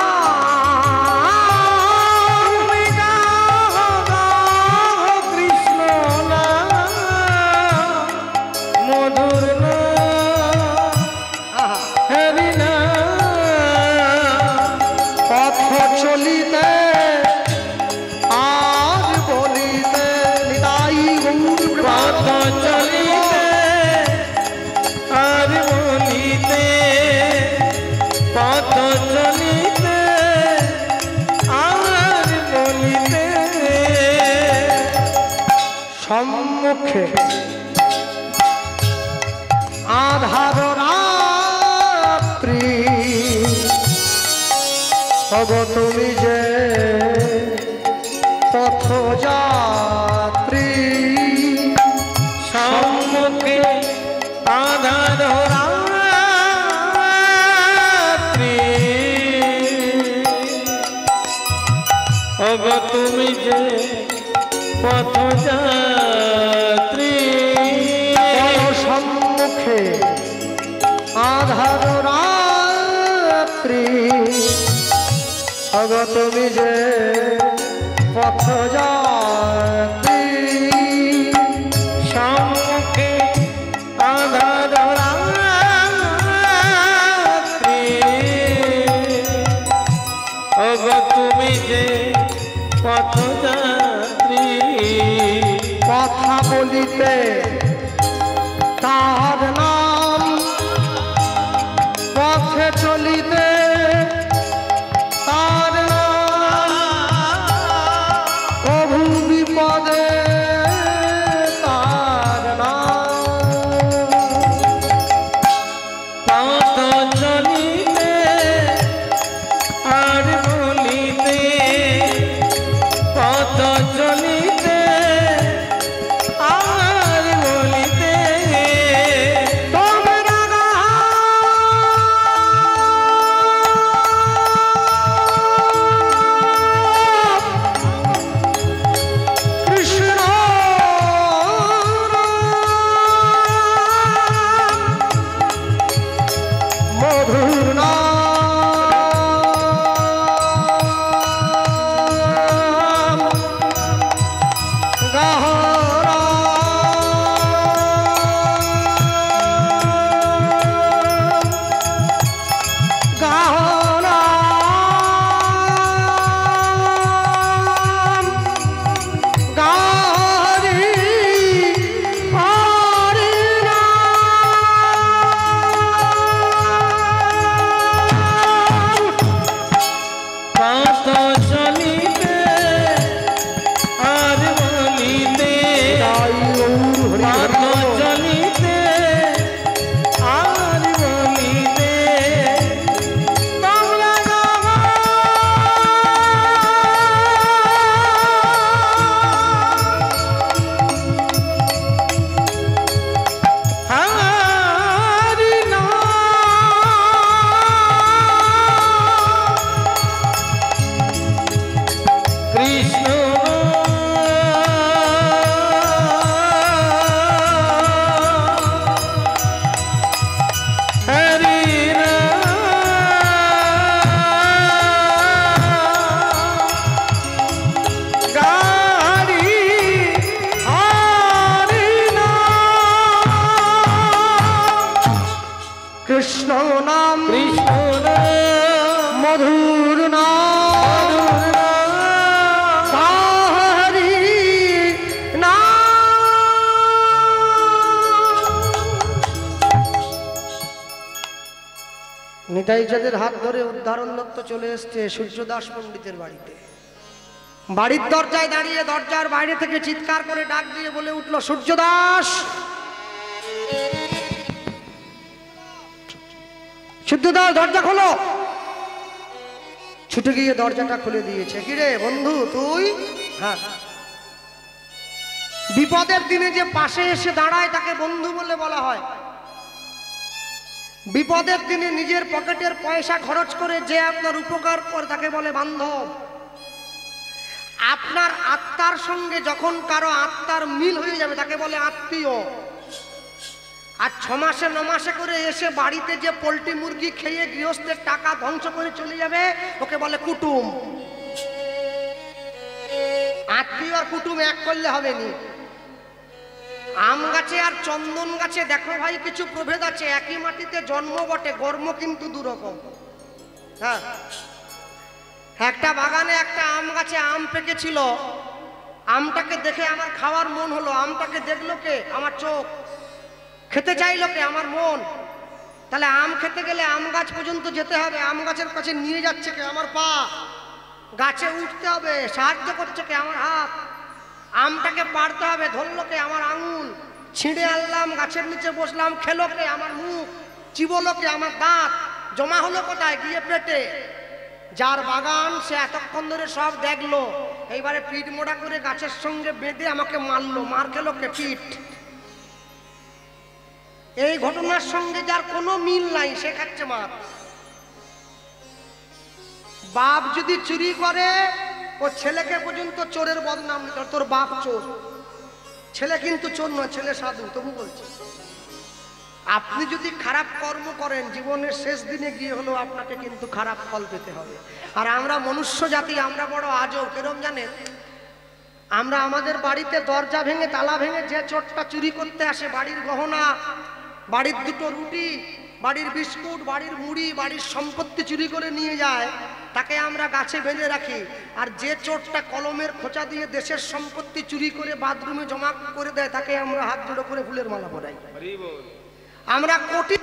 চলিতে আর বলিতে, নিতাই গৌর পথ চলিতে আর বলিতে, পথ চলিতে আর বলিতে। সম্মুখে আধার রাত্রি, ওগো তুমি যে পথযাত্রী, সম্মুখে আধার রাত্রি, ওগো তুমি যে পথযাত্রী। সম্মুখে আধার রাত্রি, ওগো তুমি যে পথযাত্রী, সম্মুখে আধার রাত্রি, ওগো তুমি যে পথযাত্রী। কথা বলিতে তার নাম, পথে চলিতে তার নাম, প্রভু বিপদে তার নাম। পথ চলিতে আর বলিতে, পথ চলিতে আর বলিতে তোমরা কৃষ্ণ মধুর নাম গাহরা গাহরা গারি হরি পথ চলিতে আর বলিতে, পথ চলিতে আর বলিতে বাংলা হরি নাম কৃষ্ণ হরি গারি হরি কৃষ্ণ নাম কৃষ্ণ মধুর নাম হরি নিতাই চাঁদের হাত ধরে উদ্ধারণ দত্ত চলে এসছে সূর্যদাস পণ্ডিতের বাড়িতে। বাড়ির দরজায় দাঁড়িয়ে দরজার বাইরে থেকে চিৎকার করে ডাক দিয়ে বলে উঠল, সূর্যদাস, সূর্যদাস দরজা খোলো। ছুটে গিয়ে দরজাটা খুলে দিয়েছে। কিরে বন্ধু তুই? হ্যাঁ। বিপদের দিনে যে পাশে এসে দাঁড়ায় তাকে বন্ধু বলে বলা হয়। বিপদের দিনে নিজের পকেটের পয়সা খরচ করে যে আপনার উপকার করে তাকে বলে বান্ধব। আপনার আত্মার সঙ্গে যখন কারো আত্মার মিল হয়ে যাবে তাকে বলে আত্মীয়। আর 6 মাসে 9 মাসে করে এসে বাড়িতে যে পোল্ট্রি মুরগি খেয়ে গৃহস্থের টাকা ধ্বংস করে চলে যাবে ওকে বলে কুটুম। আত্মীয় আর কুটুম এক করলে হবে নি। আম গাছে আর চন্দন গাছে দেখো ভাই কিছু প্রভেদ আছে। একই মাটিতে জন্ম বটে, কর্ম কিন্তু দুরকম। হ্যাঁ, একটা বাগানে একটা আম গাছে আম পেকেছিল। আমটাকে দেখে আমার খাওয়ার মন হলো। আমটাকে দেখলো কে? আমার চোখ। খেতে চাইলো কে? আমার মন। তাহলে আম খেতে গেলে আম গাছ পর্যন্ত যেতে হবে। আম গাছের কাছে নিয়ে যাচ্ছে কে? আমার পা। গাছে উঠতে হবে, সাহায্য করছে কে? আমার হাত। আমটাকে পাড়তে হবে, ধরলো কে? আমার আঙুল। ছিঁড়ে আনলাম, গাছের নিচে বসলাম, খেলো কে? আমার মুখ। চিবোলো কে? আমার দাঁত। জমা হলো কোথায়? গিয়ে পেটে। যার বাগান সে এতক্ষণ ধরে সব দেখলো, এইবারে পিঠ মোড়া করে গাছের সঙ্গে বেঁধে আমাকে মারলো। মার খেলো কে? পিঠ। এই ঘটনার সঙ্গে যার কোনো মিল নাই সে খাচ্ছে মার। বাপ যদি চুরি করে ও ছেলেকে পর্যন্ত চোরের বদনাম, তোর বাপ চোর। ছেলে কিন্তু চোর নয়, ছেলে সাধু। তবু বলছে আপনি যদি খারাপ কর্ম করেন জীবনের শেষ দিনে গিয়ে হলেও আপনাকে কিন্তু খারাপ ফল পেতে হবে। আর আমরা মনুষ্য জাতি, আমরা বড় আজব। কেরম জানেন? আমরা আমাদের বাড়িতে দরজা ভেঙে তালা ভেঙে যে চোরটা চুরি করতে আসে, বাড়ির গহনা, বাড়ির 2টো রুটি, বাড়ির বিস্কুট, বাড়ির মুড়ি, বাড়ির সম্পত্তি চুরি করে নিয়ে যায়, তাকে আমরা গাছে বেঁধে রাখি। আর যে চোরটা কলমের খোঁচা দিয়ে দেশের সম্পত্তি চুরি করে বাথরুমে জমা করে দেয়, তাকে আমরা হাত জোড়ো করে ফুলের মালা পরাই। আমরা কোটি